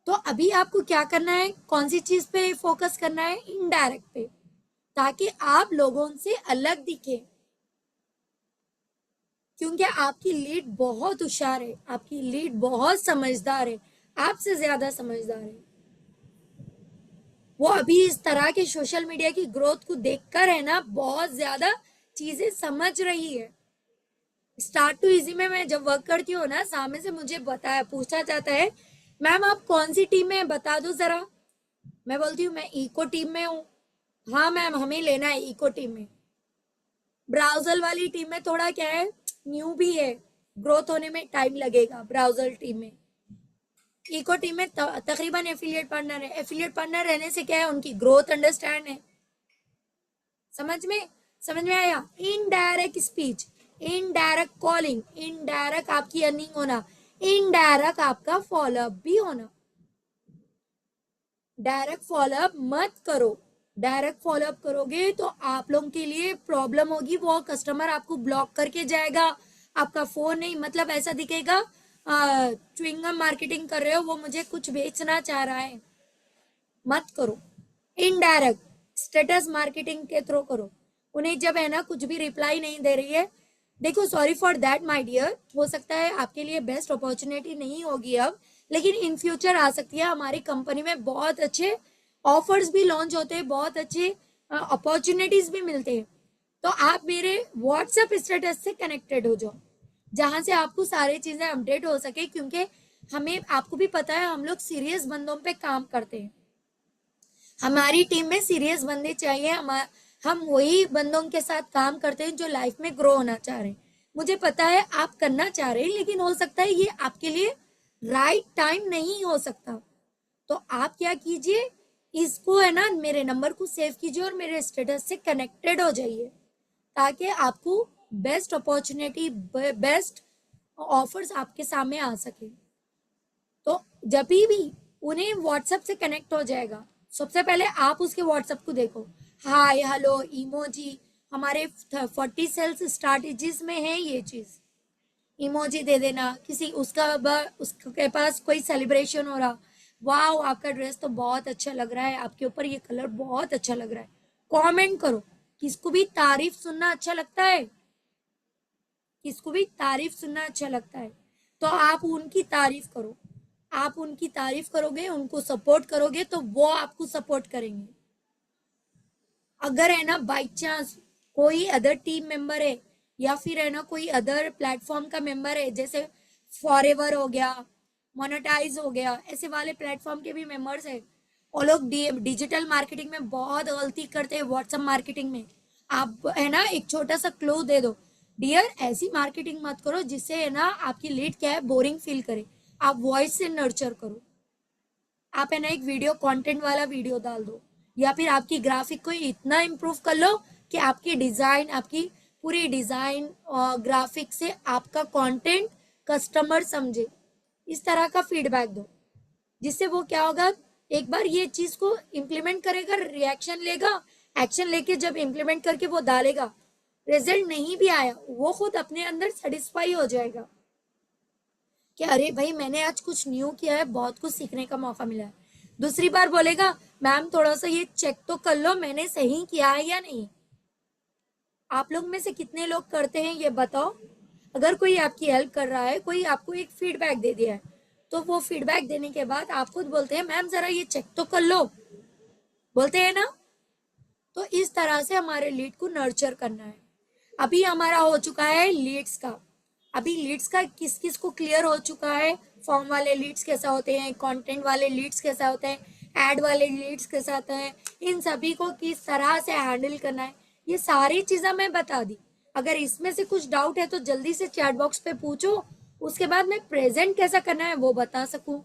S1: तो अभी आपको क्या करना है, कौन सी चीज पे फोकस करना है? इनडायरेक्ट पे, ताकि आप लोगों से अलग दिखे। क्योंकि आपकी लीड बहुत होशियार है, आपकी लीड बहुत समझदार है, आपसे ज्यादा समझदार है। वो अभी इस तरह के सोशल मीडिया की ग्रोथ को देखकर है ना बहुत ज्यादा चीजें समझ रही है। स्टार्ट टू इजी में मैं जब वर्क करती हूँ ना, सामने से मुझे बताया पूछा जाता है, मैम आप कौन सी टीम में बता दो जरा। मैं बोलती हूँ मैं इको टीम में हूँ। हाँ मैम, हमें लेना है इको टीम में। ब्राउजर वाली टीम में थोड़ा क्या है, न्यू भी है, ग्रोथ होने में टाइम लगेगा। ब्राउजर टीम में, इको टीम में तकरीबन एफिलिएट पार्टनर है। एफिलिएट पार्टनर रहने से क्या है, उनकी ग्रोथ अंडरस्टैंड है। समझ में आया? Indirect speech, indirect calling, indirect आपकी अर्निंग होना, इनडायरेक्ट आपका फॉलोअप भी होना। डायरेक्ट फॉलोअप मत करो। डायरेक्ट फॉलोअप करोगे तो आप लोगों के लिए प्रॉब्लम होगी, वो कस्टमर आपको ब्लॉक करके जाएगा, आपका फोन नहीं, मतलब ऐसा दिखेगा च्युइंगम मार्केटिंग कर रहे हो, वो मुझे कुछ बेचना चाह रहा है। मत करो। इनडायरेक्ट स्टेटस मार्केटिंग के थ्रू करो। उन्हें जब है ना कुछ भी रिप्लाई नहीं दे रही है, देखो sorry for that my dear, हो सकता है आपके लिए बेस्ट अपॉर्चुनिटी नहीं होगी अब, लेकिन इन फ्यूचर आ सकती है। हमारी कंपनी में बहुत अच्छे ऑफर्स भी लॉन्च होते हैं, बहुत अच्छे अपॉर्चुनिटीज भी मिलते हैं। तो आप मेरे व्हाट्सएप स्टेटस से कनेक्टेड हो जाओ, जहां से आपको सारी चीजें अपडेट हो सके, क्योंकि हमें, आपको भी पता है, हम लोग सीरियस बंदों पे काम करते हैं। हमारी टीम में सीरियस बंदे चाहिए। हम वही बंदों के साथ काम करते हैं जो लाइफ में ग्रो होना चाह रहे हैं। मुझे पता है आप करना चाह रहे हैं, लेकिन हो सकता है ये आपके लिए राइट टाइम नहीं हो सकता। तो आप क्या कीजिए, इसको है ना, मेरे नंबर को सेव कीजिए और मेरे स्टेटस से कनेक्टेड हो जाइए, ताकि आपको बेस्ट अपॉर्चुनिटी, बेस्ट ऑफर्स आपके सामने आ सके। तो जब भी उन्हें व्हाट्सएप से कनेक्ट हो जाएगा, सबसे पहले आप उसके व्हाट्सएप को देखो, हाय हेलो इमोजी, हमारे 40 सेल्स स्ट्रैटेजीज में है ये चीज। इमोजी दे देना, किसी उसके पास कोई सेलिब्रेशन हो रहा, वाओ आपका ड्रेस तो बहुत अच्छा लग रहा है, आपके ऊपर ये कलर बहुत अच्छा लग रहा है, कमेंट करो। किसको भी तारीफ सुनना अच्छा लगता है, किसको भी तारीफ सुनना अच्छा लगता है, तो आप उनकी तारीफ करो। आप उनकी तारीफ करोगे, उनको सपोर्ट करोगे, तो वो आपको सपोर्ट करेंगे। अगर है ना बाई चांस कोई अदर टीम मेंबर है, या फिर है ना कोई अदर प्लेटफॉर्म का मेंबर है, जैसे फॉरएवर हो गया, मोनेटाइज हो गया, ऐसे वाले प्लेटफॉर्म के भी मेंबर्स है, वो लोग डिजिटल मार्केटिंग में बहुत गलती करते हैं, व्हाट्सएप मार्केटिंग में। आप है ना एक छोटा सा क्लू दे दो, डियर ऐसी मार्केटिंग मत करो जिससे है ना आपकी लीड क्या है, बोरिंग फील करे। आप वॉइस से नर्चर करो। आप है ना एक वीडियो कंटेंट वाला वीडियो डाल दो, या फिर आपकी ग्राफिक को इतना इम्प्रूव कर लो कि आपकी डिजाइन, आपकी पूरी डिजाइन और ग्राफिक से आपका कंटेंट कस्टमर समझे। इस तरह का फीडबैक दो, जिससे वो क्या होगा, एक बार ये चीज को इम्प्लीमेंट करेगा, रिएक्शन लेगा, एक्शन लेके जब इम्प्लीमेंट करके वो डालेगा, रिजल्ट नहीं भी आया, वो खुद अपने अंदर सेटिस्फाई हो जाएगा कि अरे भाई मैंने आज कुछ न्यू किया है, बहुत कुछ सीखने का मौका मिला है। दूसरी बार बोलेगा, मैम थोड़ा सा ये चेक तो कर लो मैंने सही किया है या नहीं। आप लोग में से कितने लोग करते हैं ये बताओ। अगर कोई आपकी हेल्प कर रहा है, कोई आपको एक फीडबैक दे दिया है, तो वो फीडबैक देने के बाद आप खुद बोलते हैं मैम जरा ये चेक तो कर लो, बोलते हैं ना। तो इस तरह से हमारे लीड को नर्चर करना है। अभी हमारा हो चुका है लीड्स का, अभी लीड्स का किस किस को क्लियर हो चुका है, फॉर्म वाले लीड्स कैसा होते हैं, कंटेंट वाले लीड्स कैसा होते हैं, एड वाले लीड्स कैसा होते हैं, इन सभी को किस तरह से हैंडल करना है, ये सारी चीजें मैं बता दी। अगर इसमें से कुछ डाउट है तो जल्दी से चैट बॉक्स पे पूछो, उसके बाद मैं प्रेजेंट कैसा करना है वो बता सकूं।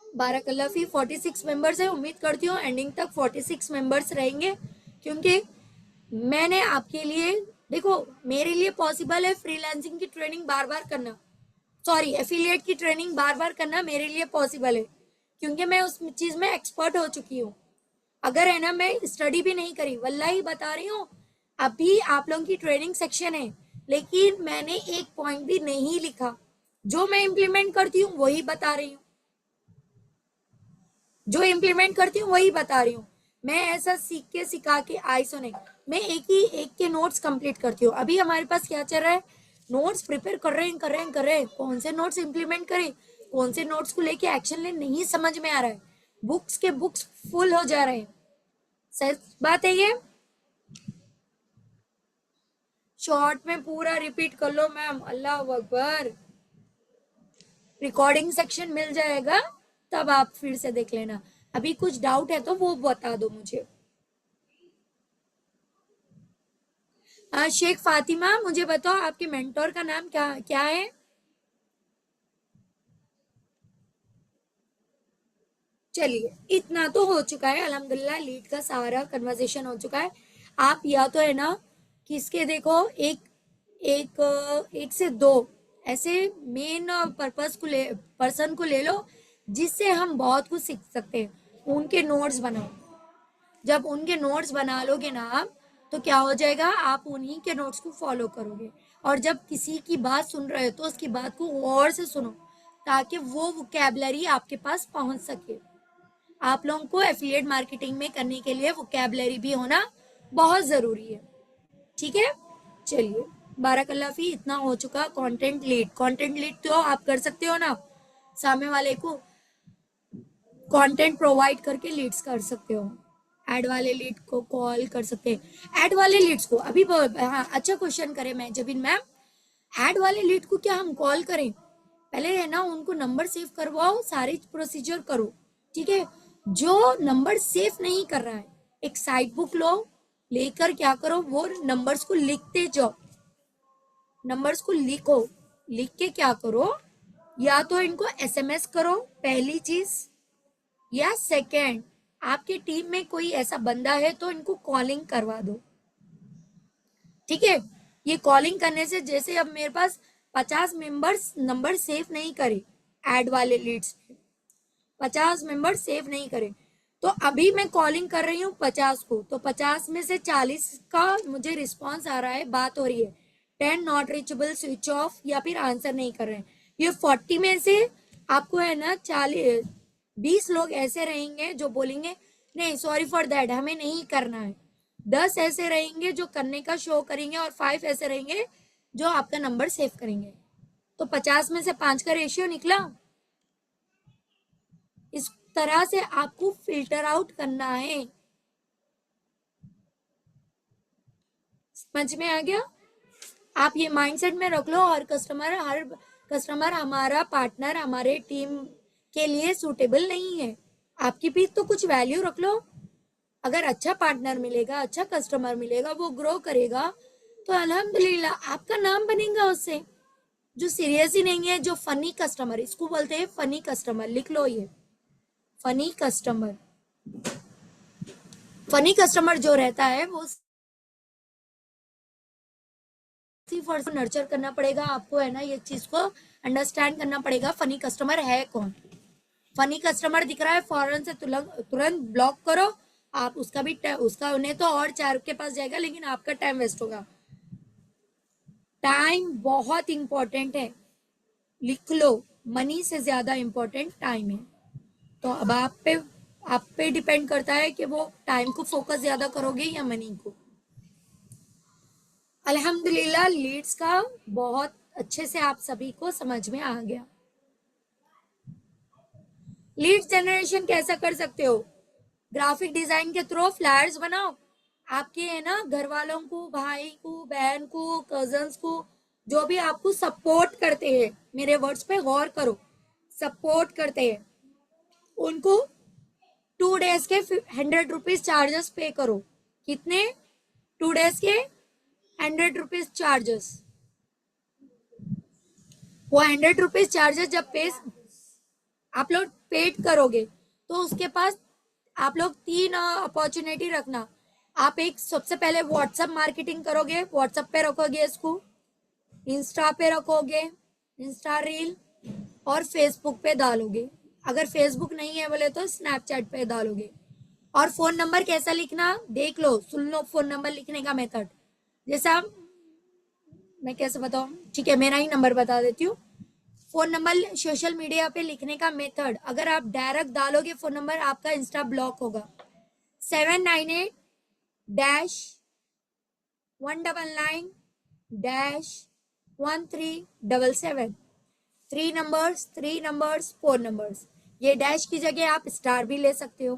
S1: बाराकल्लाफी 46 मेंबर्स है, उम्मीद करती हूँ एंडिंग तक 46 मेंबर्स रहेंगे, क्योंकि मैंने आपके लिए, देखो मेरे लिए पॉसिबल है फ्रीलांसिंग की ट्रेनिंग बार बार करना, सॉरी एफिलिएट की ट्रेनिंग बार बार करना मेरे लिए पॉसिबल है, क्योंकि मैं उस चीज में एक्सपर्ट हो चुकी हूँ। अगर है ना मैं स्टडी भी नहीं करी, वल्लाही बता रही हूँ, अभी आप लोगों की ट्रेनिंग सेक्शन है, लेकिन मैंने एक पॉइंट भी नहीं लिखा, जो मैं इम्प्लीमेंट करती हूँ वही बता रही हूँ, जो इम्प्लीमेंट करती हूँ वही बता रही हूँ। मैं ऐसा सीख के सिखा के आई सो नहीं, मैं एक के नोट्स कंप्लीट करती हूँ। अभी हमारे पास क्या चल रहा है, नोट्स प्रिपेयर कर रहे हैं, कौन से नोट्स इम्प्लीमेंट करें, कौन से नोट्स को लेके एक्शन ले, नहीं समझ में आ रहा है, बुक्स के बुक्स फुल हो जा रहे हैं। सच बात है ये, शॉर्ट में पूरा रिपीट कर लो मैम, अल्लाह अकबर। रिकॉर्डिंग सेक्शन मिल जाएगा, तब आप फिर से देख लेना। अभी कुछ डाउट है तो वो बता दो मुझे। शेख फातिमा, मुझे बताओ आपके मेंटोर का नाम क्या क्या है। चलिए इतना तो हो चुका है अल्हम्दुलिल्लाह, लीड का सारा कन्वर्सेशन हो चुका है। आप या तो है ना किसके देखो, एक एक एक से दो ऐसे मेन पर्सन को ले लो जिससे हम बहुत कुछ सीख सकते हैं। उनके नोट्स बनाओ। जब उनके नोट्स बना लोगे ना आप, तो क्या हो जाएगा, आप उन्हीं के नोट्स को फॉलो करोगे। और जब किसी की बात सुन रहे हो तो उसकी बात को गौर से सुनो, ताकि वो वोकैबलरी आपके पास पहुंच सके। आप लोगों को एफिलिएट मार्केटिंग में करने के लिए वोकैबलरी भी होना बहुत जरूरी है। ठीक है, चलिए, बाराकल्लाफी इतना हो चुका। कंटेंट लीड तो आप कर सकते हो ना, सामने वाले को कंटेंट प्रोवाइड करके लीड्स कर सकते हो। ऐड वाले लीड को कॉल कर सकते हैं। ऐड वाले लीड्स को अभी हाँ, अच्छा क्वेश्चन करें मैं जबीन मैम, ऐड वाले लीड को क्या हम कॉल करें? पहले है ना उनको नंबर सेव करवाओ, सारी प्रोसीजर करो। ठीक है, जो नंबर सेव नहीं कर रहा है, एक साइट बुक लो, लेकर क्या करो, वो नंबर्स को लिखते जाओ। नंबर्स को लिखो, लिख के क्या करो, या तो इनको एसएमएस करो पहली चीज, या सेकंड, आपके टीम में कोई ऐसा बंदा है तो इनको कॉलिंग करवा दो। ठीक है, ये कॉलिंग करने से, जैसे अब मेरे पास 50 मेंबर्स नंबर सेव नहीं करे, ऐड वाले लीड्स में 50 मेंबर सेव नहीं करे, तो अभी मैं कॉलिंग कर रही हूँ 50 को, तो 50 में से 40 का मुझे रिस्पॉन्स आ रहा है, बात हो रही है। 10 नॉट रीचेबल, स्विच ऑफ, या फिर आंसर नहीं कर रहे हैं। ये 40 में से आपको है ना 20 लोग ऐसे रहेंगे जो बोलेंगे नहीं सॉरी फॉर दैट, हमें नहीं करना है। 10 ऐसे रहेंगे जो करने का शो करेंगे, और 5 ऐसे रहेंगे जो आपका नंबर सेव करेंगे। तो 50 में से 5 का रेशियो निकला। इस तरह से आपको फिल्टर आउट करना है। समझ में आ गया? आप ये माइंडसेट में रख लो, हर कस्टमर हमारा पार्टनर हमारे टीम के लिए सूटेबल नहीं है। आपकी भी तो कुछ वैल्यू रख लो। अगर अच्छा पार्टनर मिलेगा, अच्छा कस्टमर मिलेगा, वो ग्रो करेगा, तो अल्हम्दुलिल्लाह आपका नाम बनेगा उससे। जो सीरियस ही नहीं है, जो फनी कस्टमर, इसको बोलते हैं फनी कस्टमर, लिख लो ये, फनी कस्टमर। फनी कस्टमर जो रहता है वो फर्स्ट नर्चर करना पड़ेगा आपको, है ना, ये चीज को अंडरस्टैंड करना पड़ेगा फनी कस्टमर है कौन। फनी कस्टमर दिख रहा है, फौरन से तुरंत ब्लॉक करो। आप उसका भी उसका उन्हें तो और 4 के पास जाएगा, लेकिन आपका टाइम वेस्ट होगा। टाइम बहुत इंपॉर्टेंट है, लिख लो, मनी से ज्यादा इंपॉर्टेंट टाइम है। तो अब आप पे डिपेंड करता है कि वो टाइम को फोकस ज्यादा करोगे या मनी को। अल्हम्दुलिल्लाह लीड्स का बहुत अच्छे से आप सभी को समझ में आ गया। लीड जनरेशन कैसा कर सकते हो? ग्राफिक डिजाइन के थ्रू फ्लायर्स बनाओ। आपके है ना घर वालों को, भाई को, बहन को, कजन्स को, जो भी आपको सपोर्ट करते हैं, मेरे वर्ड्स पे गौर करो, सपोर्ट करते हैं, उनको 2 डेज के 100 रुपीज चार्जेस पे करो। कितने? 2 डेज के 100 रुपीज चार्जेस। वो 100 रुपीज चार्जेस जब पे आप लोग पेड करोगे, तो उसके पास आप लोग 3 अपॉर्चुनिटी रखना। आप एक सबसे पहले व्हाट्सएप मार्केटिंग करोगे, व्हाट्सएप पे रखोगे इसको, इंस्टा पे रखोगे, इंस्टा रील, और फेसबुक पे डालोगे। अगर फेसबुक नहीं है बोले तो स्नैपचैट पे डालोगे। और फोन नंबर कैसा लिखना देख लो, सुन लो फोन नंबर लिखने का मेथड। जैसा मैं कैसे बताऊं, ठीक है, मेरा ही नंबर बता देती हूँ। फोन नंबर सोशल मीडिया पे लिखने का मेथड, अगर आप डायरेक्ट डालोगे फोन नंबर, आपका इंस्टा ब्लॉक होगा। 798-199-1377, 3 नंबर्स 4 नंबर्स। ये डैश की जगह आप स्टार भी ले सकते हो।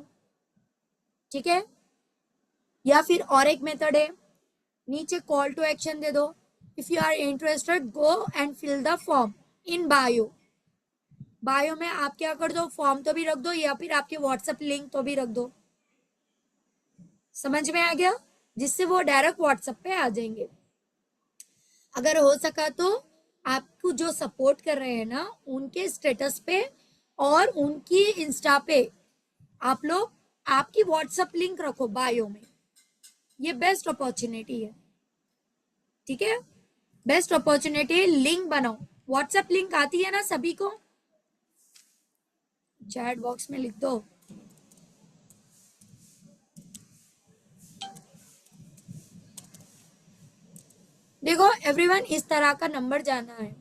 S1: ठीक है, या फिर और एक मेथड है, नीचे कॉल टू एक्शन दे दो, if you are interested go and fill the form in bio. Bio में आप क्या कर दो, फॉर्म तो भी रख दो, या फिर आपके व्हाट्सएप लिंक तो भी रख दो। समझ में आ गया? जिससे वो डायरेक्ट व्हाट्सएप पे आ जाएंगे। अगर हो सका तो आपको जो सपोर्ट कर रहे हैं ना, उनके स्टेटस पे और उनकी इंस्टा पे आप लोग आपकी व्हाट्सएप लिंक रखो बायो में। ये बेस्ट अपॉर्चुनिटी है। ठीक है, बेस्ट अपॉर्चुनिटी, लिंक बनाओ। व्हाट्सएप लिंक आती है ना सभी को, चैट बॉक्स में लिख दो। देखो एवरीवन, इस तरह का नंबर जाना है।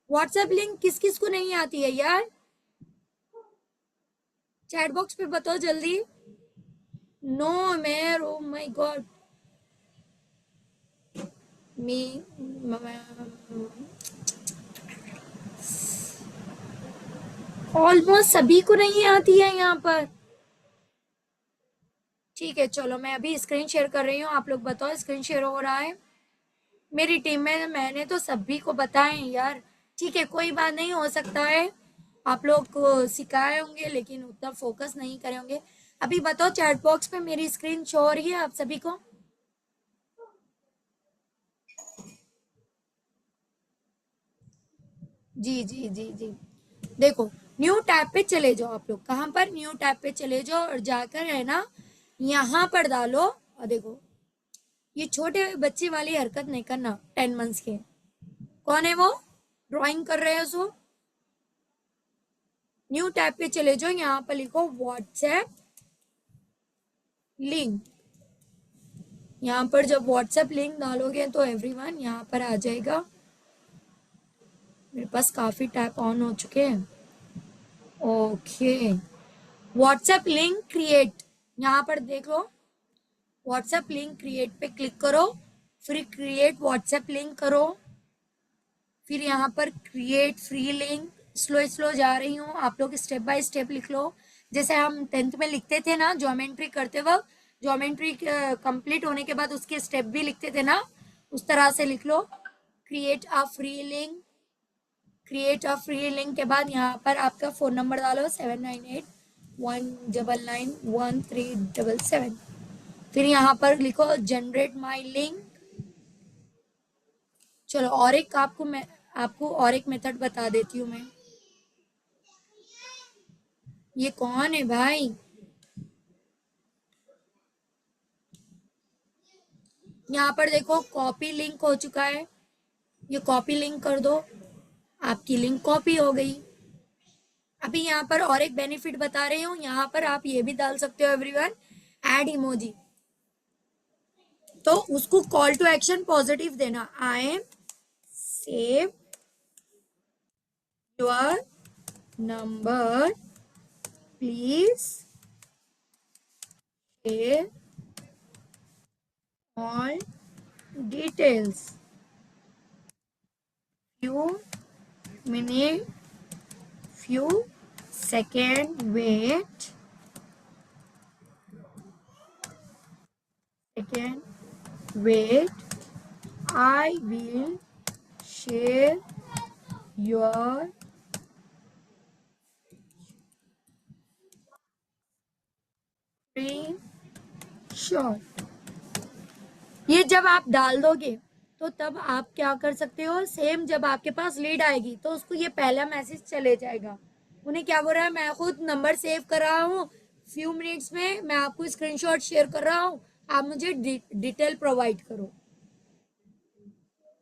S1: व्हाट्सएप लिंक किस किस को नहीं आती है यार, चैट बॉक्स पे बताओ जल्दी। नो मैर, ओ माय गॉड, मी ऑलमोस्ट सभी को नहीं आती है यहाँ पर। ठीक है चलो, मैं अभी स्क्रीन शेयर कर रही हूँ, आप लोग बताओ स्क्रीन शेयर हो रहा है। मेरी टीम में मैंने तो सभी को बताए यार। ठीक है, कोई बात नहीं, हो सकता है आप लोग को सिखाए होंगे लेकिन उतना फोकस नहीं करे होंगे। अभी बताओ चैट बॉक्स पे मेरी स्क्रीन शो हो रही है आप सभी को? जी जी जी जी। देखो न्यू टैब पे चले जाओ आप लोग, कहाँ पर, न्यू टैब पे चले जाओ और जाकर है ना यहाँ पर डालो। और देखो ये छोटे बच्चे वाली हरकत नहीं करना, 10 मंथ्स के। कौन है वो ड्राइंग कर रहे हैं उसको? न्यू टैब पे चले जाओ, यहाँ पर लिखो व्हाट्सएप लिंक। यहाँ पर जब व्हाट्सएप लिंक डालोगे तो एवरीवन यहाँ पर आ जाएगा। मेरे पास काफी टैब ऑन हो चुके हैं। ओके, व्हाट्सएप लिंक क्रिएट, यहाँ पर देख लो, व्हाट्सएप लिंक क्रिएट पे क्लिक करो, फिर क्रिएट व्हाट्सएप लिंक करो, फिर यहाँ पर create free link. Slow slow जा रही हूँ, आप लोग स्टेप बाय स्टेप लिख लो, जैसे हम 10th में लिखते थे ना ज्योमेट्री करते वक्त, ज्योमेट्री कंप्लीट होने के बाद उसके स्टेप भी लिखते थे ना, उस तरह से लिख लो। Create a free link, create a free link के बाद यहाँ पर आपका फोन नंबर डालो 7981991377। फिर यहाँ पर लिखो जनरेट माई लिंक। चलो और एक आपको और एक मेथड बता देती हूँ मैं। ये कौन है भाई? यहाँ पर देखो कॉपी लिंक हो चुका है, ये कॉपी लिंक कर दो, आपकी लिंक कॉपी हो गई। अभी यहाँ पर और एक बेनिफिट बता रही हूँ, यहाँ पर आप ये भी डाल सकते हो एवरीवन, ऐड इमोजी। तो उसको कॉल टू एक्शन पॉजिटिव देना, I am save your number, please share all details, few minute, few second wait, I will share your screenshot। ये जब आप डाल दोगे तो तब आप क्या कर सकते हो, सेम जब आपके पास लीड आएगी तो उसको ये पहला मैसेज चले जाएगा। उन्हें क्या बोल रहा है, मैं खुद नंबर सेव कर रहा हूँ, फ्यू मिनट्स में मैं आपको स्क्रीनशॉट शेयर कर रहा हूँ, आप मुझे डिटेल प्रोवाइड करो।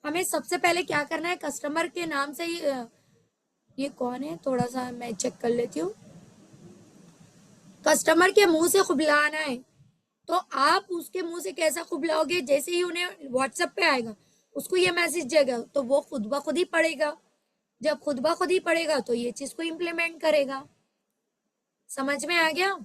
S1: हमें सबसे पहले क्या करना है, कस्टमर के नाम से ही ये कौन है, थोड़ा सा मैं चेक कर लेती हूँ। कस्टमर के मुंह से खुबलाना है, तो आप उसके मुंह से कैसा खुबलाओगे, जैसे ही उन्हें व्हाट्सएप पे आएगा उसको ये मैसेज जाएगा तो वो खुद ब खुद ही पढ़ेगा। जब खुद ब खुद ही पढ़ेगा तो ये चीज को इम्प्लीमेंट करेगा। समझ में आ गया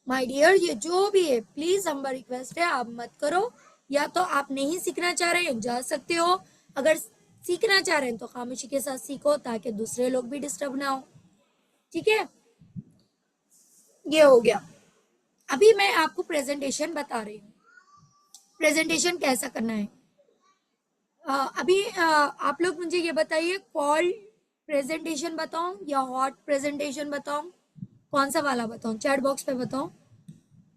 S1: माय डियर? ये जो भी है प्लीज हम्बल रिक्वेस्ट है, आप मत करो। या तो आप नहीं सीखना चाह रहे हैं जा सकते हो, अगर सीखना चाह रहे हैं तो खामोशी के साथ सीखो ताकि दूसरे लोग भी डिस्टर्ब ना हो। ठीक है, ये हो गया। अभी मैं आपको प्रेजेंटेशन बता रही हूँ, प्रेजेंटेशन कैसा करना है। अभी आप लोग मुझे ये बताइए, कॉल प्रेजेंटेशन बताऊं या हॉट प्रेजेंटेशन बताऊं, कौन सा वाला बताऊं, चैट बॉक्स पे बताऊं।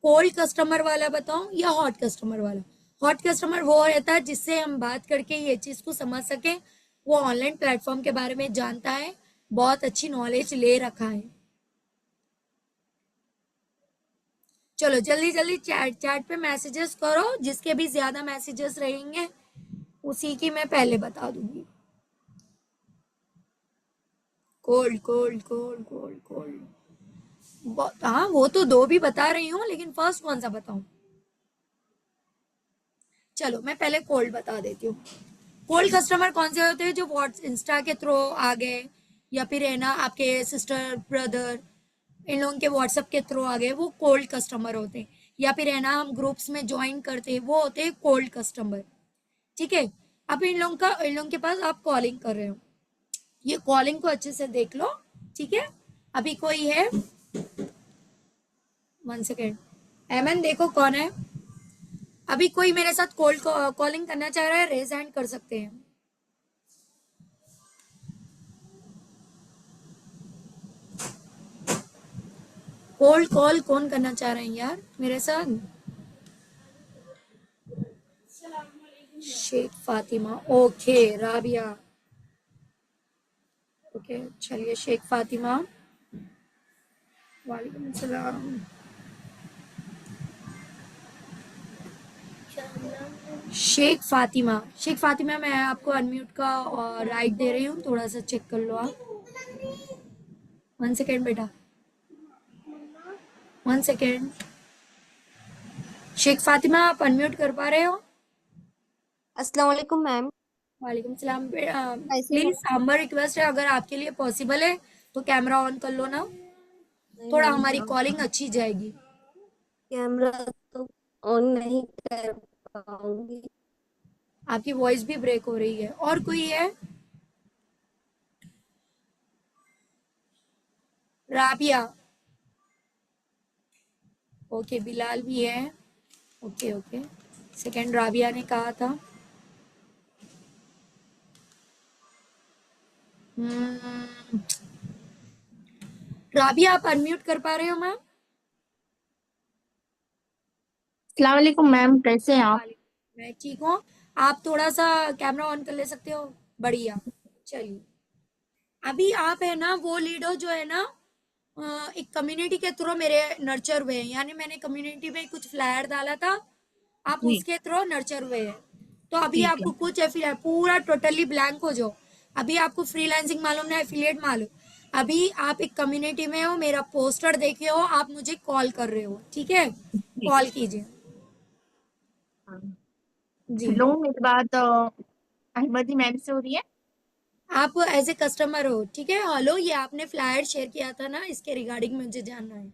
S1: कोल्ड कस्टमर वाला बताऊं या हॉट कस्टमर वाला? हॉट कस्टमर वो रहता है जिससे हम बात करके ये चीज को समझ सके, वो ऑनलाइन प्लेटफॉर्म के बारे में जानता है, बहुत अच्छी नॉलेज ले रखा है। चलो जल्दी जल्दी चैट चैट पे मैसेजेस करो, जिसके भी ज्यादा मैसेजेस रहेंगे उसी की मैं पहले बता दूंगी। Cold cold cold cold cold, हाँ वो तो दो भी बता रही हूँ, लेकिन फर्स्ट कौन सा बताऊं? चलो मैं पहले कोल्ड बता देती हूँ। कोल्ड कस्टमर कौन से होते हैं? जो व्हाट्स इंस्टा के थ्रू आ गए, या फिर है ना आपके सिस्टर ब्रदर इन लोगों के व्हाट्सएप के थ्रू आ गए, वो कोल्ड कस्टमर होते हैं। या फिर है ना हम ग्रुप्स में ज्वाइन करते हैं, वो होते हैं कोल्ड कस्टमर। ठीक है। अब इन लोगों के पास आप कॉलिंग कर रहे हो, ये कॉलिंग को अच्छे से देख लो। ठीक है। अभी कोई है, 1 सेकेंड, एमन देखो कौन है। अभी कोई मेरे साथ कोल्ड कॉलिंग करना चाह रहा है, रेज हैंड कर सकते हैं। कोल्ड कॉल कौन करना चाह रहे हैं यार मेरे साथ? शेख फातिमा, ओके। राबिया, ओके। चलिए शेख फातिमा, वालेकुम सलाम। शेख फातिमा, शेख फातिमा, मैं आपको अनम्यूट का राइट दे रही हूँ, थोड़ा सा चेक कर लो आप। 1 सेकेंड बेटा, 1 सेकेंड। शेख फातिमा आप अनम्यूट कर पा रहे हो?
S2: अस्सलाम वालेकुम मैम।
S1: वालेकुम सलाम।
S2: कैसे हो?
S1: प्लीज हम्बल रिक्वेस्ट है, अगर आपके लिए पॉसिबल है तो कैमरा ऑन कर लो ना,
S2: नहीं
S1: थोड़ा
S2: मैम,
S1: हमारी कॉलिंग अच्छी जाएगी।
S2: कैमरा तो ऑन नहीं कर पाऊंगी।
S1: आपकी वॉइस भी ब्रेक हो रही है। और कोई है? राबिया, ओके। बिलाल भी है, ओके ओके। सेकंड राबिया ने कहा था। हम्म, राबिया आप अनम्यूट कर पा रहे हो मैम?
S3: अस्सलाम वालेकुम मैम, कैसे हैं आप?
S1: मैं ठीक हूँ। आप थोड़ा सा कैमरा ऑन कर ले सकते हो? बढ़िया। चलिए, अभी आप है ना वो लीडो जो है ना, एक कम्युनिटी के थ्रू मेरे नर्चर हुए हैं, यानी मैंने कम्युनिटी में कुछ फ्लायर डाला था, आप
S3: जी,
S1: उसके थ्रू नर्चर हुए हैं। तो अभी
S3: ठीक है।
S1: आपको कुछ एफिलिएट, पूरा टोटली ब्लैंक हो जाओ। अभी आपको फ्रीलांसिंग मालूम ना, एफिलिएट मालूम। अभी आप एक कम्युनिटी में हो, मेरा पोस्टर देखे हो, आप मुझे कॉल कर रहे हो, ठीक है?
S3: जी।
S1: कॉल कीजिए। जी।
S3: हेलो, मेरी बात अहमदी मैम से हो रही है?
S1: आप एज ए कस्टमर हो, ठीक है? हेलो, ये आपने फ्लायर शेयर किया था ना, इसके रिगार्डिंग मुझे जानना है।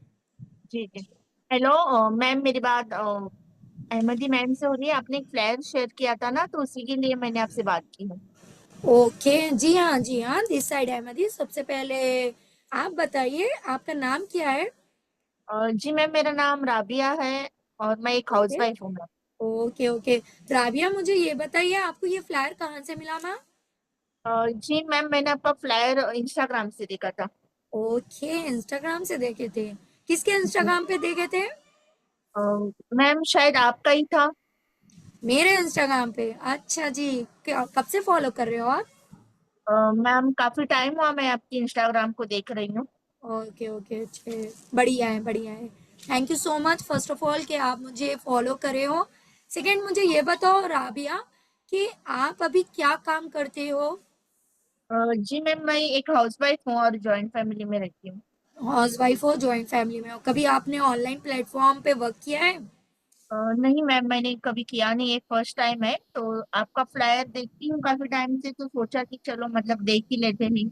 S3: जी जी। हेलो मैम, मेरी बात अहमदी मैम से हो रही है। आपने एक फ्लैश शेयर किया था ना, तो उसी के लिए मैंने आपसे बात की है।
S1: ओके, जी हाँ जी हाँ, दिस साइड अहमदी। सबसे पहले आप बताइए आपका नाम क्या है?
S3: जी मैम, मेरा नाम राबिया है और मैं एक हाउस
S1: ओके
S3: वाइफ हूँ मैम।
S1: Okay okay. राबिया, मुझे ये बताइए आपको ये फ्लायर कहाँ से मिला मैम?
S3: जी मैम, मैंने आपका फ्लायर इंस्टाग्राम से देखा था।
S1: ओके, इंस्टाग्राम से देखे थे? किसके
S3: जी।
S1: इंस्टाग्राम पे देखे थे?
S3: अ, मैम शायद आपका ही था।
S1: मेरे इंस्टाग्राम पे? अच्छा जी। कब से फॉलो कर रहे हो आप?
S3: मैम काफी टाइम हुआ मैं आपकी इंस्टाग्राम को देख रही हूँ।
S1: ओके ओके, अच्छे। बढ़िया है बढ़िया है। Thank you so much first of all कि आप मुझे फॉलो करे हो। सेकंड, मुझे ये बताओ राबिया कि आप अभी क्या काम करते हो?
S3: जी मैम, मैं एक हाउस वाइफ हूँ और जॉइंट फैमिली में रहती हूँ।
S1: हाउस वाइफ हो, जॉइंट फैमिली में हो? कभी आपने ऑनलाइन प्लेटफॉर्म पे वर्क किया है?
S3: नहीं मैम, मैंने कभी किया नहीं, ये फर्स्ट टाइम है। तो आपका फ्लायर देखती हूँ काफी टाइम से, तो सोचा कि चलो मतलब देख ही लेते हैं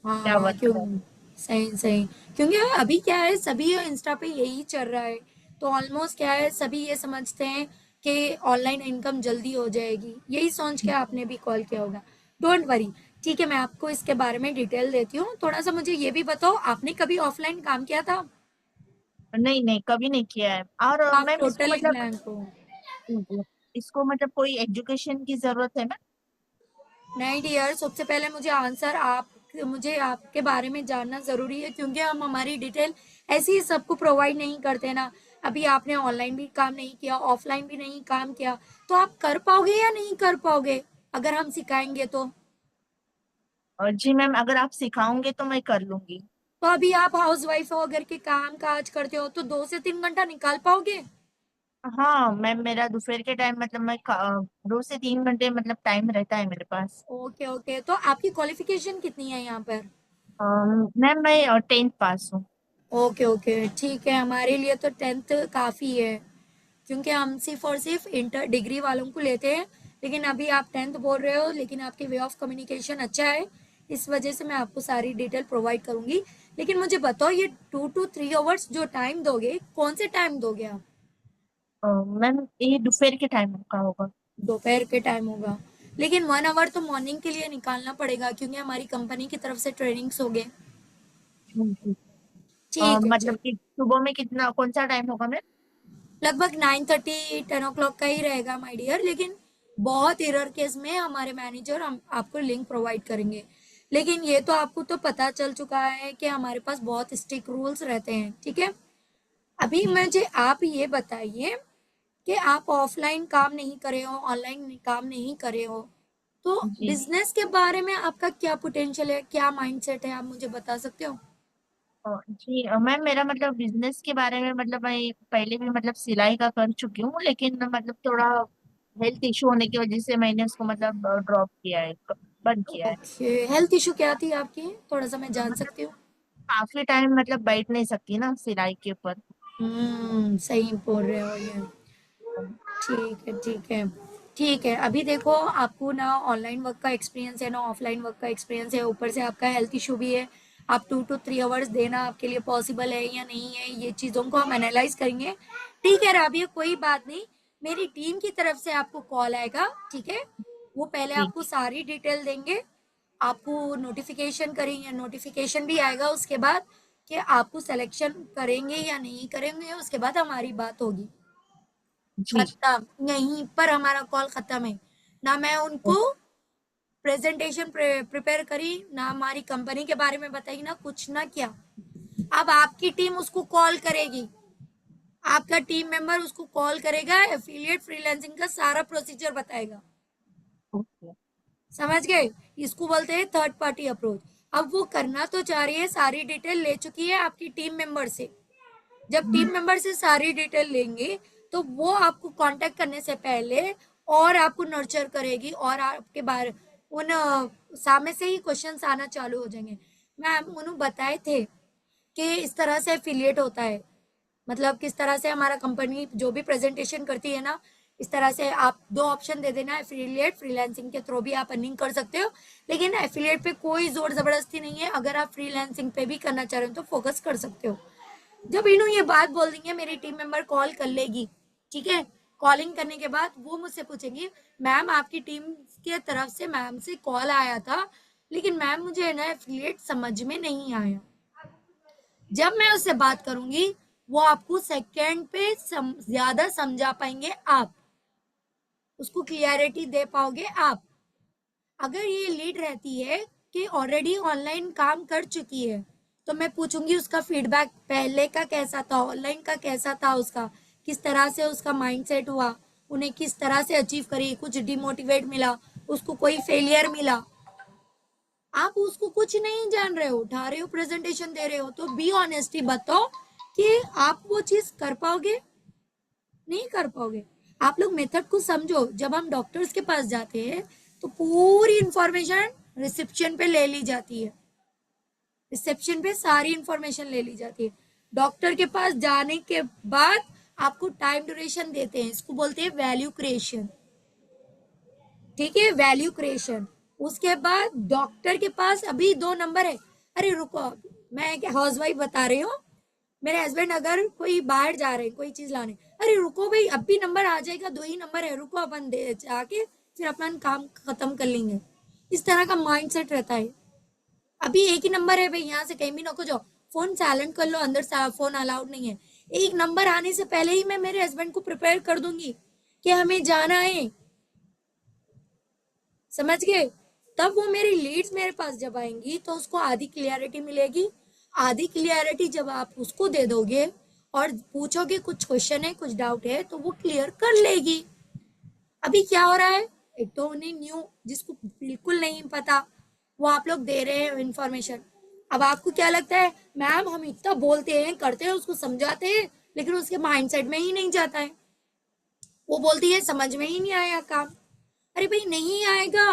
S3: क्या
S1: हाँ
S3: वर्क
S1: क्यों,
S3: है।
S1: सही सही। क्योंकि अभी क्या है, सभी इंस्टा पे यही चल रहा है, तो ऑलमोस्ट क्या है, सभी ये समझते हैं कि ऑनलाइन इनकम जल्दी हो जाएगी, यही सोच के आपने भी कॉल किया होगा। Don't worry. ठीक है, मैं आपको इसके बारे में डिटेल देती हूँ। थोड़ा सा मुझे ये भी बताओ, आपने कभी ऑफलाइन काम किया था?
S3: नहीं नहीं, कभी नहीं किया है। और
S1: तो आप
S3: मैम इसको
S1: टोटली
S3: मतलब,
S1: ब्लैंक हो?
S3: इसको मतलब कोई एजुकेशन की जरूरत है मैम?
S1: नहीं डियर, सबसे पहले मुझे आंसर आप, मुझे आपके बारे में जानना जरूरी है, क्योंकि हम हमारी डिटेल ऐसे ही सबको प्रोवाइड नहीं करते ना। अभी आपने ऑनलाइन भी काम नहीं किया, ऑफलाइन भी नहीं काम किया, तो आप कर पाओगे या नहीं कर पाओगे अगर हम सिखाएंगे तो?
S3: जी मैम, अगर आप सिखाओगे तो मैं कर लूंगी।
S1: तो अभी आप हाउस वाइफ हो, अगर के काम काज करते हो तो 2 से 3 घंटा निकाल पाओगे?
S3: हाँ मैम, मेरा दोपहर के टाइम मतलब 2 से 3 घंटे मतलब टाइम रहता है मेरे पास।
S1: ओके ओके, तो आपकी क्वालिफिकेशन कितनी है यहाँ पर?
S3: मैम मैं 10th पास हूँ।
S1: ओके ओके, ठीक है। हमारे लिए तो 10th काफ़ी है, क्योंकि हम सिर्फ और सिर्फ इंटर डिग्री वालों को लेते हैं। लेकिन अभी आप 10th बोल रहे हो, लेकिन आपके वे ऑफ कम्युनिकेशन अच्छा है, इस वजह से मैं आपको सारी डिटेल प्रोवाइड करूंगी। लेकिन मुझे बताओ, ये 2 to 3 आवर्स जो टाइम दोगे, कौन से टाइम दोगे आप?
S3: मैम ये दोपहर के टाइम का होगा।
S1: दोपहर के टाइम होगा, लेकिन 1 आवर तो मॉर्निंग के लिए निकालना पड़ेगा, क्योंकि हमारी कंपनी की तरफ से ट्रेनिंग्स हो गए।
S3: जी।
S1: ठीक है,
S3: मतलब
S1: चल।
S3: कि सुबह में कितना, कौन सा टाइम होगा मैम?
S1: लगभग 9:30 10 o'clock का ही रहेगा माय डियर, लेकिन बहुत एरर केस में हमारे मैनेजर हम आपको लिंक प्रोवाइड करेंगे। लेकिन ये तो आपको तो पता चल चुका है कि हमारे पास बहुत स्ट्रिक्ट रूल्स रहते हैं, ठीक है। अभी
S3: जी।
S1: मुझे आप ये बताइए कि आप ऑफलाइन काम नहीं करे हो, ऑनलाइन काम नहीं करे हो, तो
S3: जी।
S1: बिजनेस के बारे में आपका क्या पोटेंशियल है, क्या माइंडसेट है, आप मुझे बता सकते हो?
S3: जी मैम, मेरा मतलब बिजनेस के बारे में मतलब मैं पहले भी मतलब सिलाई का कर चुकी हूँ, लेकिन मतलब थोड़ा हेल्थ इशू होने की वजह से मैंने उसको मतलब ड्रॉप किया है, बंद किया है।
S1: ओके, हेल्थ इशू क्या थी आपकी, थोड़ा सा मैं जान
S3: मतलब
S1: सकती हूँ?
S3: काफी टाइम मतलब बैठ नहीं सकती ना सिलाई के ऊपर।
S1: सही बोल रहे हो ये। ठीक है ठीक है। ठीक है, अभी देखो, आपको ना ऑनलाइन वर्क का एक्सपीरियंस है ना ऑफलाइन वर्क का एक्सपीरियंस है, ऊपर से आपका हेल्थ इशू भी है। आप 2 to 3 आवर्स देना आपके लिए पॉसिबल है या नहीं है, ये चीज़ों को हम एनालाइज करेंगे। ठीक है राबिया, कोई बात नहीं। मेरी टीम की तरफ से आपको कॉल आएगा, ठीक है। वो पहले
S3: जी।
S1: आपको सारी डिटेल देंगे, आपको नोटिफिकेशन करेंगे, नोटिफिकेशन भी आएगा उसके बाद कि आपको सिलेक्शन करेंगे या नहीं करेंगे, उसके बाद हमारी बात होगी।
S3: जी।
S1: खत्म, यहीं पर हमारा कॉल खत्म है। ना मैं उनको प्रेजेंटेशन प्रिपेयर करी, ना हमारी कंपनी के बारे में बताई, ना कुछ ना किया। अब आपकी टीम उसको कॉल करेगी, आपका टीम मेंबर उसको कॉल करेगा, एफिलिएट फ्रीलांसिंग का सारा प्रोसीजर बताएगा।
S3: ओके।
S1: समझ गए? इसको बोलते हैं थर्ड पार्टी अप्रोच। अब वो करना तो चाह रही है, सारी डिटेल ले चुकी है आपकी टीम मेंबर से। जब टीम मेंबर से सारी डिटेल लेंगे, तो वो आपको कांटेक्ट करने से पहले और आपको नर्चर करेगी, और आपके बारे उन सामने से ही क्वेश्चंस आना चालू हो जाएंगे। मैम उन्होंने बताए थे कि इस तरह से एफिलिएट होता है, मतलब किस तरह से हमारा कंपनी जो भी प्रेजेंटेशन करती है ना, इस तरह से आप 2 ऑप्शन दे देना, एफिलिएट फ्रीलांसिंग के थ्रू भी आप अर्निंग कर सकते हो। लेकिन एफिलिएट पे कोई जोर जबरदस्ती नहीं है, अगर आप फ्रीलांसिंग पे भी करना चाह रहे हो तो फोकस कर सकते हो। जब इन्हों ये बात बोल देंगे, मेरी टीम मेंबर कॉल कर लेगी, ठीक है। कॉलिंग करने के बाद वो मुझसे पूछेंगी, मैम आपकी टीम के तरफ से मैम से कॉल आया था, लेकिन मैम मुझे ना एफिलिएट समझ में नहीं आया। जब मैं उससे बात करूंगी, वो आपको सेकंड पे ज्यादा समझा पाएंगे, आप उसको क्लियरिटी दे पाओगे आप। अगर ये लीड रहती है कि ऑलरेडी ऑनलाइन काम कर चुकी है, तो मैं पूछूंगी उसका फीडबैक, पहले का कैसा था, ऑनलाइन का कैसा था, उसका किस तरह से उसका माइंडसेट हुआ, उन्हें किस तरह से अचीव करी, कुछ डिमोटिवेट मिला, उसको कोई फेलियर मिला। आप उसको कुछ नहीं जान रहे हो, उठा रहे हो, प्रेजेंटेशन दे रहे हो, तो बी ऑनेस्टी बताओ कि आप वो चीज कर पाओगे, नहीं कर पाओगे। आप लोग मेथड को समझो। जब हम डॉक्टर्स के पास जाते हैं, तो पूरी इंफॉर्मेशन रिसेप्शन पे ले ली जाती है, रिसेप्शन पे सारी इंफॉर्मेशन ले ली जाती है। डॉक्टर के पास जाने के बाद आपको टाइम ड्यूरेशन देते हैं, इसको बोलते हैं वैल्यू क्रिएशन, ठीक है, वैल्यू क्रिएशन। उसके बाद डॉक्टर के पास अभी 2 नंबर है। अरे रुको, मैं हाउस वाइफ बता रही हूँ, मेरे हस्बैंड अगर कोई बाहर जा रहे हैं कोई चीज लाने, अरे रुको भाई, अब भी नंबर आ जाएगा, 2 ही नंबर है, रुको अपन दे जाके फिर अपन काम खत्म कर लेंगे। इस तरह का माइंडसेट रहता है। अभी एक ही नंबर है भाई, यहाँ से कहीं भी नको जाओ, फोन साइलेंट कर लो, अंदर फोन अलाउड नहीं है। एक नंबर आने से पहले ही मैं मेरे हस्बैंड को प्रिपेयर कर दूंगी कि हमें जाना है। समझ गए? तब वो मेरी लीड्स मेरे पास जब आएंगी, तो उसको आधी क्लियरिटी मिलेगी। आधी क्लियरिटी जब आप उसको दे दोगे और पूछोगे कुछ क्वेश्चन है, कुछ डाउट है, तो वो क्लियर कर लेगी। अभी क्या हो रहा है, एक तो उन्हें न्यू, जिसको बिल्कुल नहीं पता, वो आप लोग दे रहे हैं इन्फॉर्मेशन, अब आपको क्या लगता है, मैम हम इतना बोलते हैं, करते हैं, उसको समझाते हैं, लेकिन उसके माइंडसेट में ही नहीं जाता है। वो बोलती है समझ में ही नहीं आया काम। अरे भाई नहीं आएगा।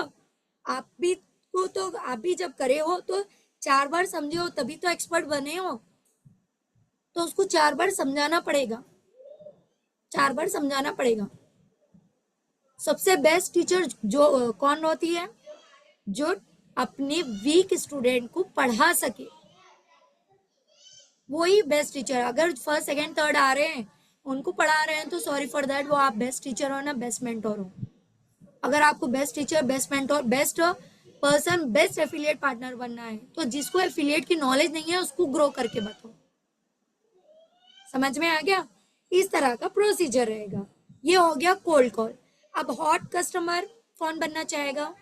S1: आप भी को तो आप भी जब करे हो तो 4 बार समझे हो तभी तो एक्सपर्ट बने हो। तो उसको 4 बार समझाना पड़ेगा, 4 बार समझाना पड़ेगा। सबसे बेस्ट टीचर जो कौन होती है, जो अपने वीक स्टूडेंट को पढ़ा सके, वही बेस्ट टीचर। अगर फर्स्ट सेकंड थर्ड आ रहे हैं, उनको पढ़ा रहे हैं, तो सॉरी फॉर दैट, वो आप बेस्ट टीचर हो ना बेस्ट मेंटोर हो। अगर आपको best teacher, best mentor, best person, best affiliate partner बनना है, तो जिसको एफिलिएट की नॉलेज नहीं है उसको ग्रो करके बताओ। समझ में आ गया? इस तरह का प्रोसीजर रहेगा। ये हो गया कोल्ड कॉल। अब हॉट कस्टमर कौन बनना चाहेगा?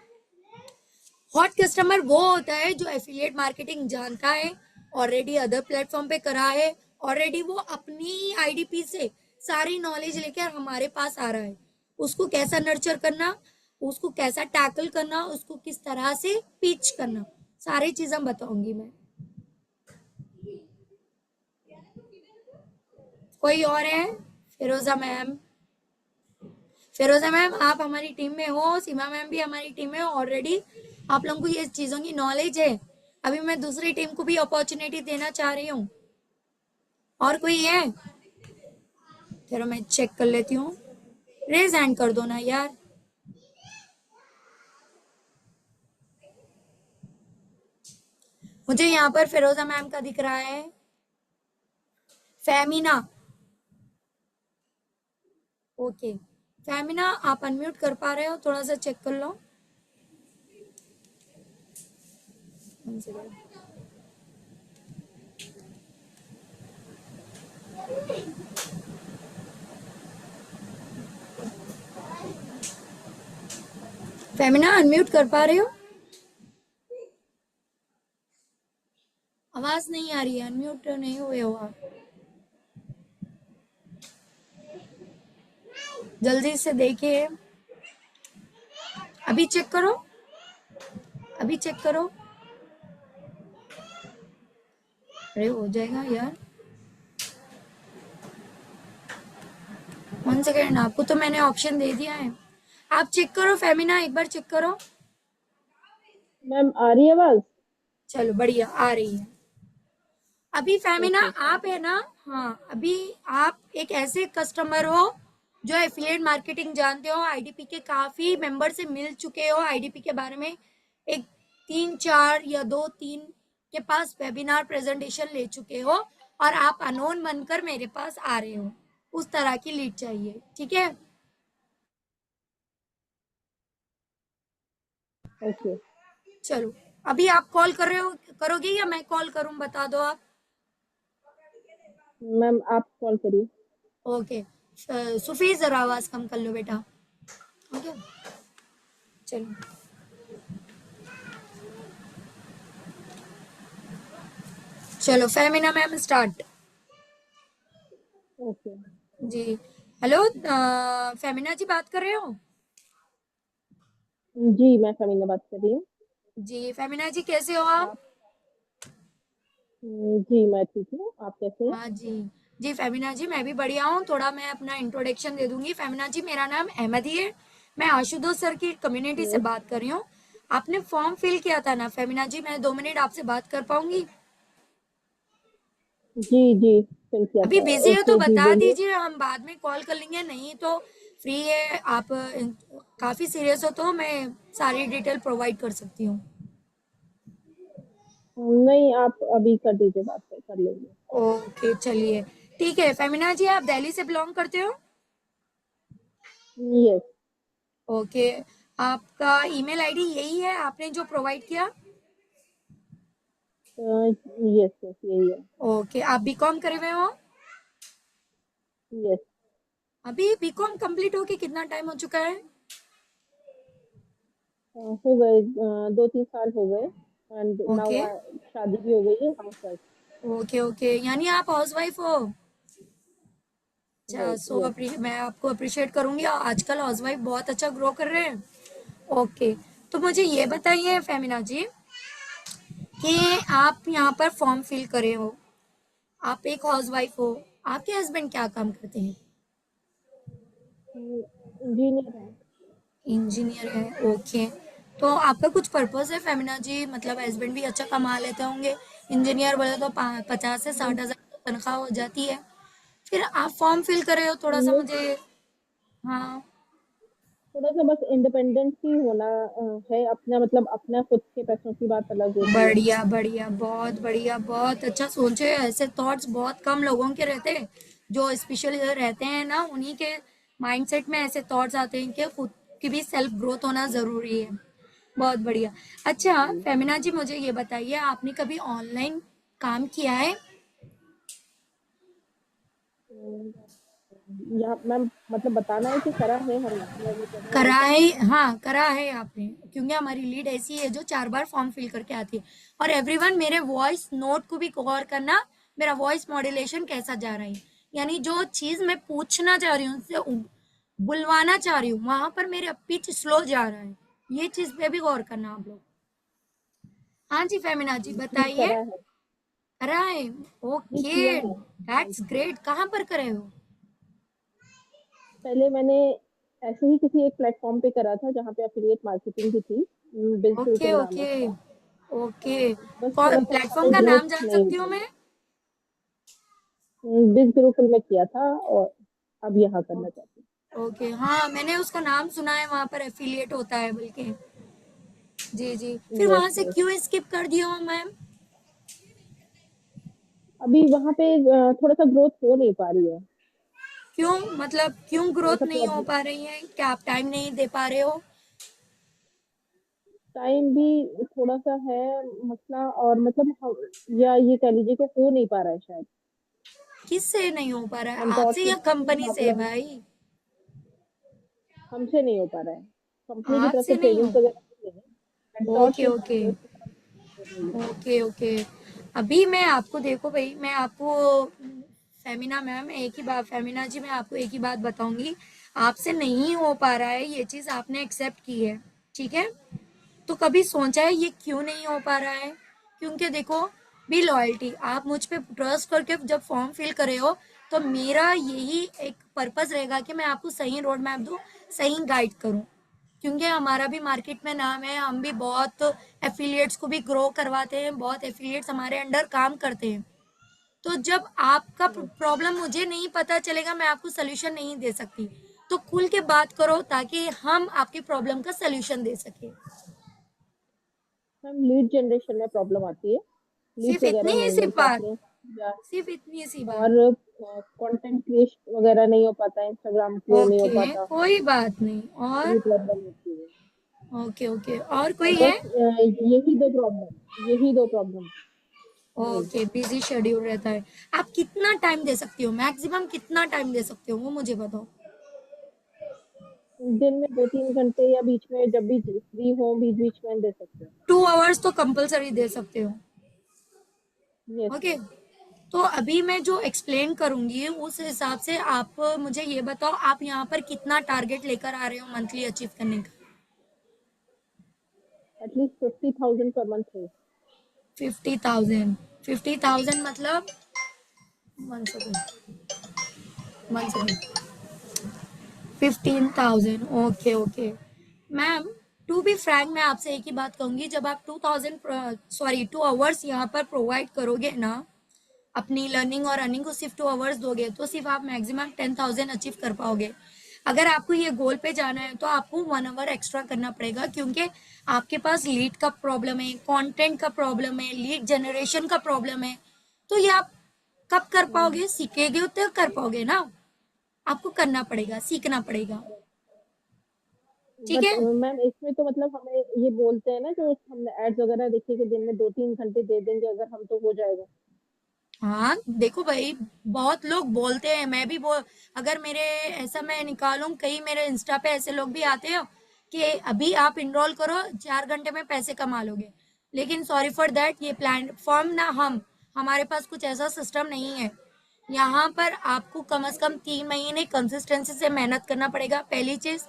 S1: हॉट कस्टमर वो होता है जो एफिलिएट मार्केटिंग जानता है, ऑलरेडी अदर प्लेटफॉर्म पे करा है, ऑलरेडी वो अपनी आईडीपी से सारी नॉलेज लेकर हमारे पास आ रहा है। उसको कैसा नर्चर करना, उसको कैसा टैकल करना, उसको किस तरह से पिच करना, सारी चीजें बताऊंगी मैं। कोई और है? फिरोजा मैम, फिरोजा मैम आप हमारी टीम में हो, सीमा मैम भी हमारी टीम में हो, ऑलरेडी आप लोगों को ये चीजों की नॉलेज है। अभी मैं दूसरी टीम को भी अपॉर्चुनिटी देना चाह रही हूँ। और कोई है? चलो मैं चेक कर लेती हूँ। रेज हैंड कर दो ना यार। मुझे यहाँ पर फिरोजा मैम का दिख रहा है। फेमिना, ओके। फेमिना आप अनम्यूट कर पा रहे हो? थोड़ा सा चेक कर लो। फेमिना अनम्यूट कर पा रहे हो? आवाज नहीं आ रही है, अनम्यूट नहीं हुए हो आप। जल्दी से देखिए, अभी चेक करो, अभी चेक करो। अरे हो जाएगा यार, 1 सेकेंड। आपको तो मैंने ऑप्शन दे दिया है, आप चेक करो। फेमिना एक बार चेक करो।
S4: मैम आ रही है आवाज?
S1: चलो बढ़िया आ रही है। अभी फेमिना
S4: ओके।
S1: आप है ना? हाँ, अभी आप एक ऐसे कस्टमर हो जो एफिलिएट मार्केटिंग जानते हो, आईडीपी के काफी मेंबर से मिल चुके हो, आईडीपी के बारे में एक 3-4 या 2-3 के पास वेबिनार प्रेजेंटेशन ले चुके हो, और आप अनोन बनकर मेरे पास आ रहे हो। उस तरह की लीड चाहिए, ठीक है?
S4: ओके
S1: चलो अभी आप कॉल कर रहे हो, करोगे या मैं कॉल करूं? बता दो आप।
S4: मैम, आप कॉल करिए।
S1: ओके। सुफी जरा आवाज कम कर लो बेटा। ओके चलो। चलो फेमिना मैम स्टार्ट।
S4: ओके
S1: जी हेलो, फेमिना जी बात कर रहे हो?
S4: जी, मैं फमीना बात कर रही हूँ।
S1: जी फेमिना जी कैसे हो आप?
S4: आप जी, मैं ठीक हूँ। आप कैसे हैं?
S1: हाँ जी। जी फेमिना जी मैं भी बढ़िया हूँ। थोड़ा मैं अपना इंट्रोडक्शन दे दूंगी। फेमिना जी मेरा नाम अहमदी है, मैं आशुतोष सर की कम्युनिटी से
S4: यस।
S1: बात कर रही हूँ। आपने फॉर्म फिल किया था ना फेमिना जी? मैं 2 मिनट आपसे बात कर पाऊंगी?
S4: जी जी, फिल किया
S1: अभी
S4: था।
S1: बिजी हो तो
S4: ओके जी,
S1: बता
S4: बोलिए।
S1: दीजिए, हम बाद में कॉल कर लेंगे। नहीं तो फ्री है आप, काफी सीरियस हो तो मैं सारी डिटेल प्रोवाइड कर सकती हूँ।
S4: नहीं, आप अभी कर दीजिए, बात कर लेंगे।
S1: ओके चलिए ठीक है। फेमिना जी आप दिल्ली से बिलोंग करते हो?
S4: यस।
S1: ओके। आपका ईमेल आईडी यही है आपने जो प्रोवाइड किया?
S4: यस यस, यही है।
S1: ओके। आप बीकॉम करे हुए हो?
S4: यस।
S1: अभी बीकॉम कंप्लीट होके कितना टाइम हो चुका है?
S4: हो गए 2-3 साल हो गए। एंड नाउ
S1: ओके
S4: शादी भी हो गई है, हाउस वाइफ।
S1: ओके ओके, यानी आप हाउस वाइफ हो? अच्छा,
S4: राइट, यस।
S1: मैं आपको अप्रिशिएट करूंगी, आजकल हाउसवाइफ बहुत अच्छा ग्रो कर रहे हैं। ओके, तो मुझे ये बताइए फेमिना जी कि आप यहाँ पर फॉर्म फिल करे हो, आप एक हाउसवाइफ हो, आपके हस्बैंड क्या काम करते हैं?
S4: इंजीनियर है।
S1: इंजीनियर है, ओके। तो आपका कुछ पर्पस है फेमिना जी, मतलब हस्बैंड भी अच्छा कमा लेते होंगे, इंजीनियर बोले तो 50 से 60 हजार तो तनख्वाह हो जाती है, फिर आप फॉर्म फिल कर रहे हो, थोड़ा सा
S4: ये
S1: मुझे। हाँ,
S4: थोड़ा सा बस इंडिपेंडेंस ही होना है, अपना मतलब अपना खुद के पैसों की बात अलग होती है।
S1: बढ़िया बढ़िया, बहुत बढ़िया, बहुत अच्छा सोचे। ऐसे थॉट्स बहुत कम लोगों के रहते हैं, जो स्पेशल रहते हैं ना, उन्हीं के माइंडसेट में ऐसे थॉट्स आते हैं कि खुद की भी सेल्फ ग्रोथ होना जरूरी है। बहुत बढ़िया। अच्छा
S4: जी।
S1: फेमिना जी, मुझे ये बताइए, आपने कभी ऑनलाइन काम किया है?
S4: अम, यहाँ मैम मतलब बताना है कि करा है हमने या वो करना है
S1: करा
S4: ऐसा।
S1: है, हाँ करा है आपने, क्योंकि हमारी लीड ऐसी है जो 4 बार फॉर्म फिल करके आती है। और एवरीवन, मेरे वॉइस नोट को भी गौर करना, मेरा वॉइस मॉड्यूलेशन कैसा जा रहा है, यानी जो चीज मैं पूछना चाह रही हूँ, उनसे बुलवाना चाह रही हूँ, वहां पर मेरा पिच स्लो जा रहा है। ये चीज पे भी गौर करना आप लोग। हाँ जी फेमिना जी,
S4: जी
S1: बताइए।
S4: करा है।
S1: करा है,
S4: जी किया
S1: ओके,
S4: है। हाँ
S1: दैट्स
S4: जी।
S1: ग्रेट। कहाँ पर करे हो?
S4: पहले मैंने ऐसे ही किसी एक प्लेटफॉर्म पे करा था जहाँ पे एफिलिएट मार्केटिंग की थी। बिज
S1: ओके
S4: गुरुकुल नाम है
S1: ओके
S4: उसका।
S1: ओके।
S4: बस थोड़ा
S1: कौन
S4: सा वहाँ
S1: प्लेटफॉर्म
S4: पे
S1: का
S4: ग्रोथ
S1: नाम जान
S4: नहीं हो
S1: सकती हूँ
S4: पाई।
S1: मैं?
S4: बिज गुरुकुल में किया था और अब यहाँ करना चाहती
S1: ओके, हाँ मैंने उसका नाम सुना है, वहां पर एफिलिएट होता है बल्कि। जी जी, फिर
S4: हूँ। यस
S1: वहां से
S4: यस।
S1: क्यों स्किप कर दिया मैम?
S4: अभी वहाँ पे थोड़ा सा ग्रोथ हो नहीं पा रही है।
S1: क्यों, मतलब क्यों
S4: थोड़ा
S1: ग्रोथ
S4: सा
S1: नहीं हो
S4: प्रॉब्लम।
S1: पा रही है? क्या आप टाइम नहीं दे पा रहे हो?
S4: टाइम भी थोड़ा सा है मसला, और मतलब या ये कह लीजिए कि हो नहीं पा रहा है शायद।
S1: किससे नहीं हो पा रहा है, आपसे या
S4: मेंटोरशिप की
S1: कंपनी से
S4: प्रॉब्लम।
S1: भाई?
S4: हमसे नहीं हो पा रहा है। कंपनी की तरफ से
S1: आपसे नहीं हो?
S4: ट्रेनिंग वगैरह नहीं है।
S1: ओके
S4: मेंटोरशिप
S1: ओके
S4: की प्रॉब्लम हो रही है।
S1: Okay okay. अभी मैं आपको, देखो भाई, मैं आपको, फेमिना मैम, एक ही बात, फेमिना जी, मैं आपको एक ही बात बताऊंगी। आपसे नहीं हो पा रहा है, ये चीज आपने एक्सेप्ट की है, ठीक है? तो कभी सोचा है ये क्यों नहीं हो पा रहा है? क्योंकि देखो, बी लॉयल्टी, आप मुझ पे ट्रस्ट करके जब फॉर्म फिल करे हो, तो मेरा यही एक पर्पस रहेगा कि मैं आपको सही रोड मैप दूं, सही गाइड करूं, क्योंकि हमारा भी मार्केट में नाम है, हम भी बहुत एफिलिएट्स को भी ग्रो करवाते हैं, बहुत एफिलिएट्स हमारे अंडर काम करते हैं। तो जब आपका प्रॉब्लम मुझे नहीं पता चलेगा, मैं आपको सोल्यूशन नहीं दे सकती। तो खुल के बात करो ताकि हम आपकी प्रॉब्लम का सोल्यूशन दे सके।
S4: मैम लीड जनरेशन में प्रॉब्लम आती है। लीड्स
S1: सिर्फ
S4: वगैरह
S1: इतनी ही
S4: नहीं
S1: सी
S4: मिल
S1: बात,
S4: पाती हैं। या
S1: सिर्फ इतनी सी बात।
S4: और कंटेंट क्रिएशन वगैरह नहीं हो पाता है, इंस्टाग्राम ग्रो नहीं हो
S1: ओके,
S4: पाता।
S1: कोई बात नहीं।
S4: ये
S1: और
S4: प्रॉब्लम होती है।
S1: ओके ओके, और
S4: और
S1: कोई है?
S4: बस यही दो problem main.
S1: Okay, busy schedule रहता है। आप कितना टाइम दे सकती हो, मैक्सिमम कितना टाइम दे सकते हो, वो मुझे बताओ।
S4: दिन में 2-3 घंटे या बीच में जब भी फ्री हो बीच बीच में दे सकते हैं।
S1: 2 आवर्स तो कंपलसरी दे सकते हो।
S4: Yes
S1: okay,
S4: ma'am.
S1: तो अभी मैं जो एक्सप्लेन करूंगी उस हिसाब से आप मुझे ये बताओ, आप यहाँ पर कितना टारगेट लेकर आ रहे हो मंथली अचीव करने का?
S4: एटलीस्ट 50,000 पर मंथ है।
S1: 50,000? 50,000 मतलब, 1 second, 1 second, 15,000, okay okay. Ma'am, to be frank, मैं आपसे एक ही बात कहूंगी, जब आप 2 आवर्स यहाँ पर प्रोवाइड करोगे ना, अपनी लर्निंग और अर्निंग को सिर्फ 2 आवर्स दोगे, तो सिर्फ आप मैक्सिमम 10,000 अचीव कर पाओगे। अगर आपको ये गोल पे जाना है तो आपको 1 आवर एक्स्ट्रा करना पड़ेगा, क्योंकि आपके पास लीड का प्रॉब्लम है, कंटेंट का प्रॉब्लम है, लीड जनरेशन का प्रॉब्लम है। तो ये आप कब कर पाओगे? सीखेगे तो कर पाओगे ना, आपको करना पड़ेगा, सीखना पड़ेगा, ठीक
S4: बट
S1: है?
S4: मैम इसमें तो मतलब हमें ये बोलते हैं ना कि हमने एड्स वगैरह देखिए कि दिन में 2-3 घंटे दे देंगे अगर हम तो हो जाएगा।
S1: हाँ देखो भाई, बहुत लोग बोलते हैं, मैं भी बोल, अगर मेरे, ऐसा मैं निकालूं, कई मेरे इंस्टा पे ऐसे लोग भी आते हो कि अभी आप इनरोल करो, 4 घंटे में पैसे कमा लोगे। लेकिन सॉरी फॉर दैट, ये प्लेटफॉर्म ना, हमारे पास कुछ ऐसा सिस्टम नहीं है। यहाँ पर आपको कम से कम 3 महीने कंसिस्टेंसी से मेहनत करना पड़ेगा, पहली चीज।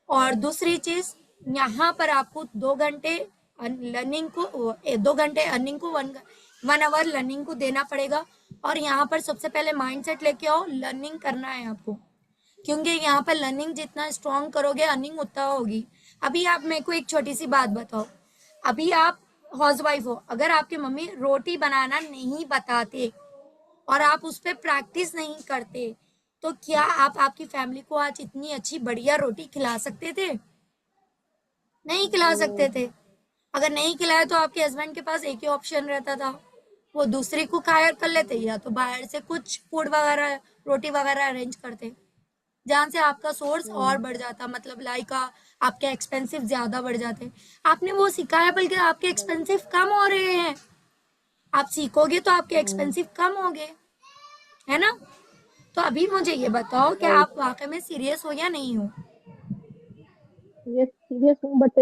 S1: और दूसरी चीज, यहाँ पर आपको 2 घंटे लर्निंग को 2 घंटे अर्निंग को 1 आवर लर्निंग को देना पड़ेगा। और यहाँ पर सबसे पहले माइंडसेट लेके आओ, लर्निंग करना है आपको, क्योंकि यहाँ पर लर्निंग जितना स्ट्रॉन्ग करोगे अर्निंग उतना होगी। अभी आप मेरे को एक छोटी सी बात बताओ, अभी आप हाउसवाइफ हो, अगर आपकी मम्मी रोटी बनाना नहीं बताते और आप उस पर प्रैक्टिस नहीं करते, तो क्या आप आपकी फैमिली को आज इतनी अच्छी बढ़िया रोटी खिला सकते थे? नहीं खिला सकते थे। अगर नहीं खिलाया तो आपके हस्बैंड के पास एक ही ऑप्शन रहता था, वो दूसरी कुक हायर कर लेते या तो बाहर से कुछ फूड वगैरह रोटी वगैरह अरेंज करते, जहां से आपका सोर्स और बढ़ जाता, मतलब लाइक आपके एक्सपेंसिव ज्यादा बढ़ जाते। आपने वो सिखाया, बल्कि आपके एक्सपेंसिव कम हो रहे हैं। आप सीखोगे तो आपके एक्सपेंसिव कम होंगे, है ना? तो अभी मुझे ये बताओ कि आप वाकई में सीरियस हो या नहीं हो?
S4: ये सीरियस हूँ, बट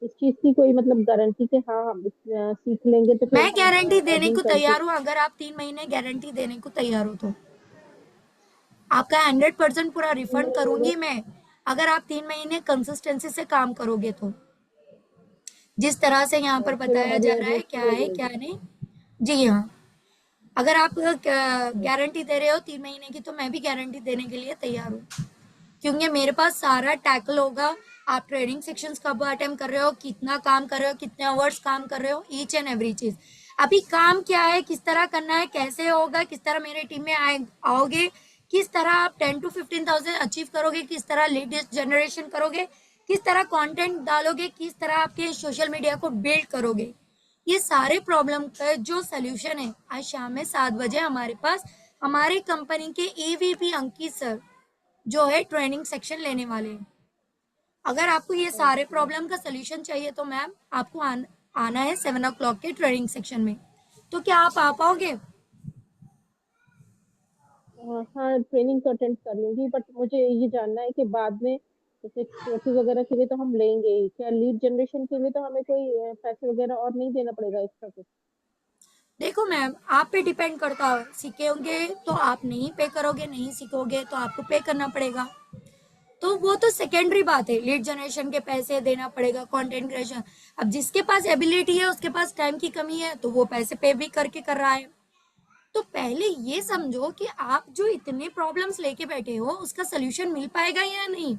S4: इस चीज की कोई मतलब गारंटी कि हाँ हम सीख लेंगे तो फिर
S1: मैं गारंटी देने
S4: अर्निंग
S1: को
S4: करके।
S1: तैयार हूँ, अगर आप 3 महीने गारंटी देने को तैयार हो तो आपका 100% पूरा रिफंड करूंगी मैं, अगर आप 3 महीने कंसिस्टेंसी से काम करोगे तो, जिस तरह से यहाँ पर
S4: फिर
S1: बताया जा रहा है क्या है क्या नहीं। जी हाँ, अगर आप गारंटी दे रहे हो 3 महीने की, तो मैं भी गारंटी देने के लिए तैयार हूँ, क्योंकि मेरे पास सारा टैकल होगा। आप ट्रेनिंग सेक्शंस कब अटेम्प्ट कर रहे हो, कितना काम कर रहे हो, कितने आवर्स काम कर रहे हो, ईच एंड एवरी चीज। अभी काम क्या है, किस तरह करना है, कैसे होगा, किस तरह मेरे टीम में आओगे, किस तरह आप 10 to 15,000 अचीव करोगे, किस तरह लीड जनरेशन करोगे, किस तरह कंटेंट डालोगे, किस तरह आपके सोशल मीडिया को बिल्ड करोगे, ये सारे प्रॉब्लम का जो सोल्यूशन है आज शाम में 7 बजे हमारे पास हमारे कंपनी के एवीपी अंकित सर जो है ट्रेनिंग सेक्शन लेने वाले हैं। अगर आपको ये सारे प्रॉब्लम का सोल्यूशन चाहिए तो मैम आपको आना है 7 o'clock के ट्रेनिंग सेक्शन में। तो क्या आप आ पाओगे?
S4: हाँ, ट्रेनिंग तो अटेंड कर लूंगी, बट मुझे ये जानना है कि बाद में जैसे कोर्सेज वगैरह के लिए तो हम लेंगे ही, क्या लीड जनरेशन के लिए तो हमें कोई पैसे वगैरह और नहीं देना पड़ेगा एक्स्ट्रा कुछ?
S1: देखो मैम, आप पे डिपेंड करता है, सीखेंगे तो आप नहीं पे करोगे, नहीं सीखोगे तो आपको पे करना पड़ेगा। तो वो तो सेकेंडरी बात है, लीड जनरेशन के पैसे देना पड़ेगा, कंटेंट क्रिएशन। अब जिसके पास एबिलिटी है, उसके पास टाइम की कमी है, तो वो पैसे पे भी करके कर रहा है। तो पहले ये समझो कि आप जो इतने प्रॉब्लम्स लेके बैठे हो उसका सोल्यूशन मिल पाएगा या नहीं,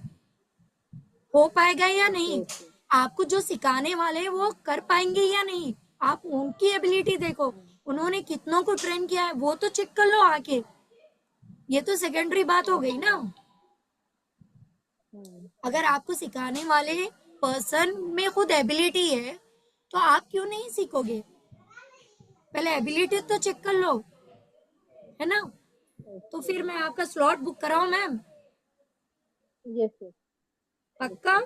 S1: हो पाएगा या नहीं, आपको जो सिखाने वाले हैं वो कर पाएंगे या नहीं, आप उनकी एबिलिटी देखो, उन्होंने कितनों को ट्रेन किया है वो तो चेक कर लो आके। ये तो सेकेंडरी बात हो गई ना। अगर आपको सिखाने वाले पर्सन में खुद एबिलिटी है तो आप क्यों नहीं सीखोगे? पहले एबिलिटी तो चेक कर लो, है ना? तो फिर मैं आपका स्लॉट बुक कराऊं मैम?
S4: यस यस
S1: पक्का?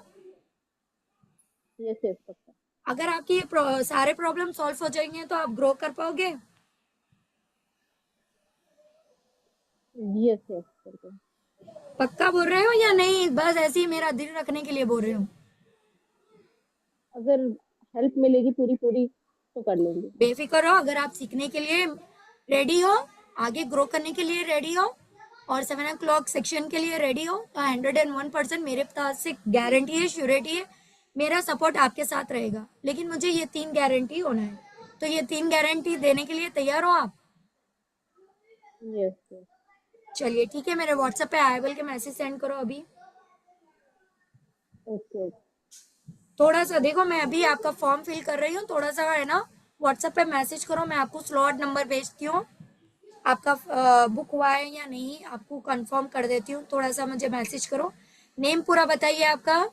S4: यस यस, पक्का।
S1: अगर आपके ये सारे प्रॉब्लम सॉल्व हो जाएंगे तो आप ग्रो कर पाओगे?
S4: यस यस करके।
S1: पक्का बोल रहे हो या नहीं, बस ऐसे ही मेरा दिल रखने के लिए बोल रहे हो?
S4: अगर हेल्प मिलेगी पूरी पूरी तो कर लेंगे।
S1: बेफिक्र रहो, अगर आप सीखने के लिए रेडी हो, आगे ग्रो करने के लिए रेडी हो और 7 o'clock सेक्शन के लिए रेडी हो, तो 101% मेरे पास से गारंटी है, श्योरिटी है, मेरा सपोर्ट आपके साथ रहेगा। लेकिन मुझे ये 3 गारंटी होना है, तो ये 3 गारंटी देने के लिए तैयार हो आप?
S4: Yes yes.
S1: चलिए ठीक है, मेरे व्हाट्सएप पे आई बोल के मैसेज सेंड करो अभी।
S4: ओके।
S1: थोड़ा सा देखो, मैं अभी आपका फॉर्म फिल कर रही हूँ, थोड़ा सा है ना, व्हाट्सएप पे मैसेज करो, मैं आपको स्लॉट नंबर भेजती हूँ, आपका बुक हुआ है या नहीं आपको कंफर्म कर देती हूँ, थोड़ा सा मुझे मैसेज करो। नेम पूरा बताइए आपका।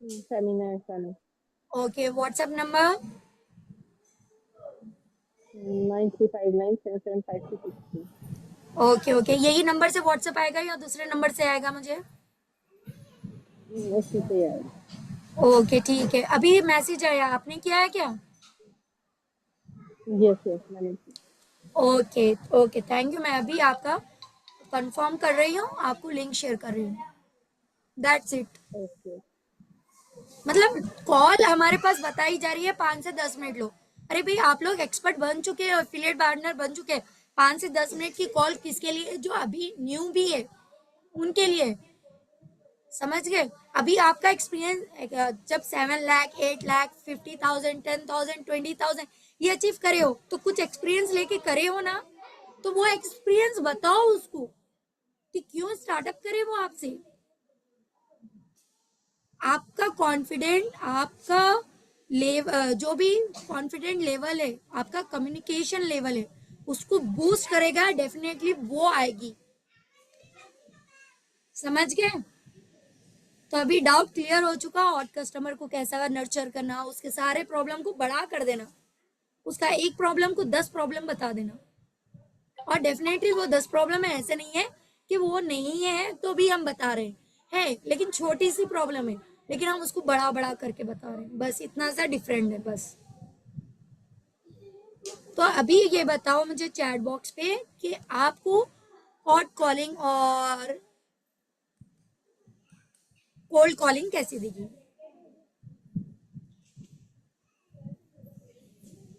S4: फेमिना ऐसा नहीं।
S1: Okay, WhatsApp number
S4: 9359775263।
S1: Okay okay, यही नंबर से व्हाट्सएप आएगा या दूसरे नंबर से आएगा मुझे?
S4: इसी पे आएगा।
S1: ओके ठीक है, अभी मैसेज आया, आपने किया है क्या?
S4: यस यस मैंने।
S1: ओके ओके, थैंक यू, मैं अभी आपका कंफर्म कर रही हूँ, आपको लिंक शेयर कर रही हूँ। That's it.
S4: ओके।
S1: मतलब कॉल हमारे पास बताई जा रही है 5 से 10 मिनट लो। अरे भाई, आप लोग एक्सपर्ट बन चुके हैं, एफिलिएट पार्टनर बन चुके हैं, 5 से 10 मिनट की कॉल किसके लिए? जो अभी न्यू भी है उनके लिए। समझ गए? अभी आपका एक्सपीरियंस जब 7 लाख 8 लाख 50,000 10,000 20,000 ये अचीव करे हो तो कुछ एक्सपीरियंस लेके करे हो ना, तो वो एक्सपीरियंस बताओ उसको कि क्यों स्टार्टअप करे वो आपसे। आपका कॉन्फिडेंट, आपका लेवल, जो भी कॉन्फिडेंट लेवल है, आपका कम्युनिकेशन लेवल है, उसको बूस्ट करेगा, डेफिनेटली वो आएगी। समझ गए? तो अभी डाउट क्लियर हो चुका। और कस्टमर को कैसा नर्चर करना, उसके सारे प्रॉब्लम को बड़ा कर देना, उसका एक प्रॉब्लम को 10 प्रॉब्लम बता देना। और डेफिनेटली वो 10 प्रॉब्लम है, ऐसे नहीं है कि वो नहीं है तो भी हम बता रहे हैं, लेकिन छोटी सी प्रॉब्लम है, लेकिन हम उसको बड़ा बड़ा करके बता रहे हैं, बस इतना सा डिफरेंट है बस। तो अभी ये बताओ मुझे चैट बॉक्स पे कि आपको हॉट कॉलिंग और कोल्ड कॉलिंग कैसी दिखी।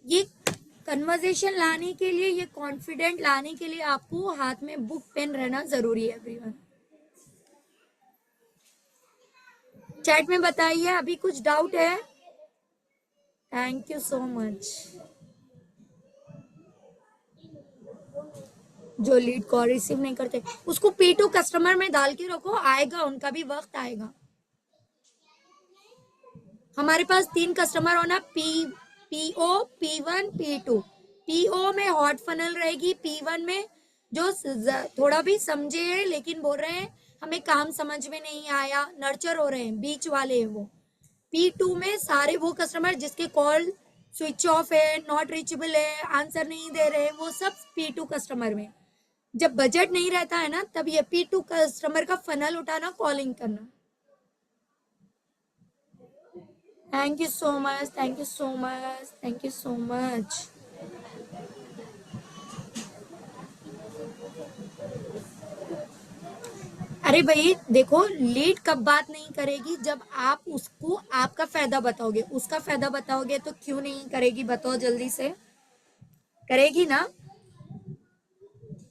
S1: ये कन्वर्सेशन लाने के लिए, ये कॉन्फिडेंट लाने के लिए आपको हाथ में बुक पेन रहना जरूरी है एवरीवन। चैट में बताइए अभी कुछ डाउट है। Thank you so much. जो लीड कॉल रिसीव नहीं करते उसको P2 कस्टमर में डाल के रखो, आएगा, उनका भी वक्त आएगा। हमारे पास 3 कस्टमर होना, PO P1 P2। PO में हॉट फनल रहेगी, P1 में जो थोड़ा भी समझे हैं लेकिन बोल रहे हैं हमें काम समझ में नहीं आया, नर्चर हो रहे हैं, बीच वाले हैं वो। P2 में सारे वो कस्टमर जिसके कॉल स्विच ऑफ है, नॉट रीचेबल है, आंसर नहीं दे रहे, वो सब P2 कस्टमर में। जब बजट नहीं रहता है ना, तब ये P2 कस्टमर का फनल उठाना, कॉलिंग करना। Thank you so much, thank you so much, thank you so much. अरे भाई देखो, लीड कब बात नहीं करेगी, जब आप उसको आपका फायदा बताओगे, उसका फायदा बताओगे तो क्यों नहीं करेगी, बताओ जल्दी से। करेगी ना?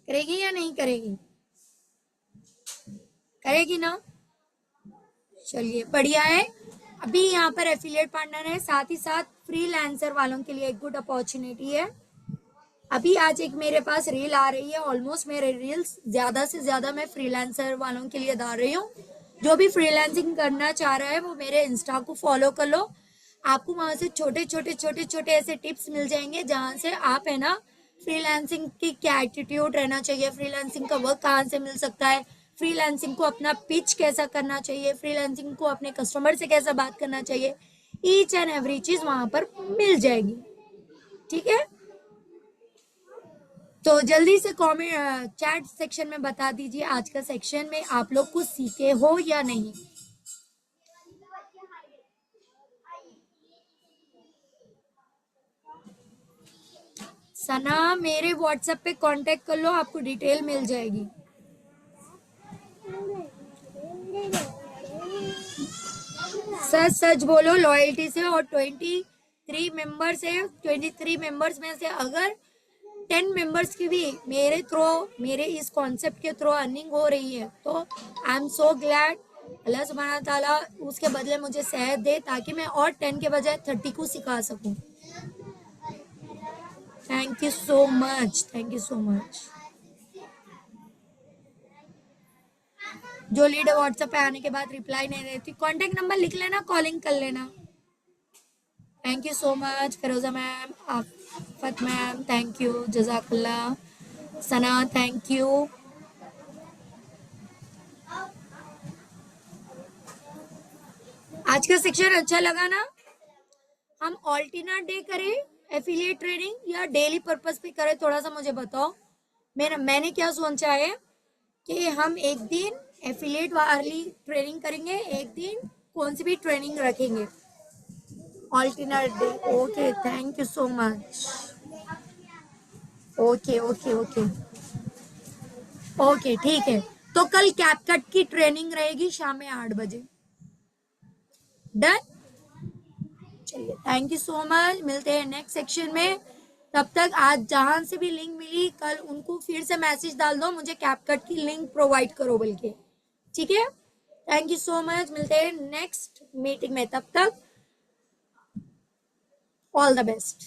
S1: करेगी या नहीं करेगी? करेगी ना? चलिए बढ़िया है। अभी यहाँ पर एफिलिएट पार्टनर है, साथ ही साथ फ्रीलांसर वालों के लिए एक गुड अपॉर्चुनिटी है। अभी आज एक मेरे पास रील आ रही है, ऑलमोस्ट मेरे रील्स ज्यादा से ज्यादा मैं फ्रीलांसर वालों के लिए डाल रही हूँ। जो भी फ्रीलांसिंग करना चाह रहा है वो मेरे इंस्टा को फॉलो कर लो। आपको वहां से छोटे छोटे छोटे छोटे ऐसे टिप्स मिल जाएंगे जहां से आप है ना, फ्रीलांसिंग की क्या एटीट्यूड रहना चाहिए, फ्रीलांसिंग का वर्क कहाँ से मिल सकता है, फ्रीलांसिंग को अपना पिच कैसा करना चाहिए, फ्रीलांसिंग को अपने कस्टमर से कैसा बात करना चाहिए, ईच एंड एवरी चीज वहां पर मिल जाएगी। ठीक है, तो जल्दी से कमेंट चैट सेक्शन में बता दीजिए आज का सेक्शन में आप लोग कुछ सीखे हो या नहीं। सना मेरे व्हाट्सएप पे कांटेक्ट कर लो, आपको डिटेल मिल जाएगी। सच सच बोलो लॉयल्टी से, और 23 मेंबर्स है, 23 मेंबर्स में से अगर 10 मेंबर्स की भी मेरे थ्रू, मेरे इस कॉन्सेप्ट के थ्रू अर्निंग हो रही है तो आई एम सो ग्लैड। अल्लाह सुब्हाना ताला उसके बदले मुझे सेहत दे ताकि मैं और 10 के बजाय 30 को सिखा सकूं। Thank you so much, thank you so much. जो लीडर व्हाट्सएप पे आने के बाद रिप्लाई नहीं देती, कांटेक्ट नंबर लिख लेना, कॉलिंग कर लेना। Thank you so much Firoza ma'am, आफत मैम, थैंक यू, जजाकल्ला। Sana thank you. आज का सेक्शन अच्छा लगा ना? हम ऑल्टरनेट डे करें एफिलिएट ट्रेनिंग या डेली पर्पस पे करें, थोड़ा सा मुझे बताओ। मैंने क्या सोचा है कि हम एक दिन एफिलिएट वाली ट्रेनिंग करेंगे, एक दिन कौन सी भी ट्रेनिंग रखेंगे, alternate day. Okay, thank you so much. Okay okay okay okay, ठीक है। तो कल कैपकट की ट्रेनिंग रहेगी शाम में 8 बजे। डन? चलिए, थैंक यू सो मच, मिलते हैं नेक्स्ट सेक्शन में। तब तक आज जहां से भी लिंक मिली कल उनको फिर से मैसेज डाल दो, मुझे कैपकट की लिंक प्रोवाइड करो बल्कि। ठीक है, थैंक यू सो मच, मिलते हैं नेक्स्ट मीटिंग में, तब तक ऑल द बेस्ट।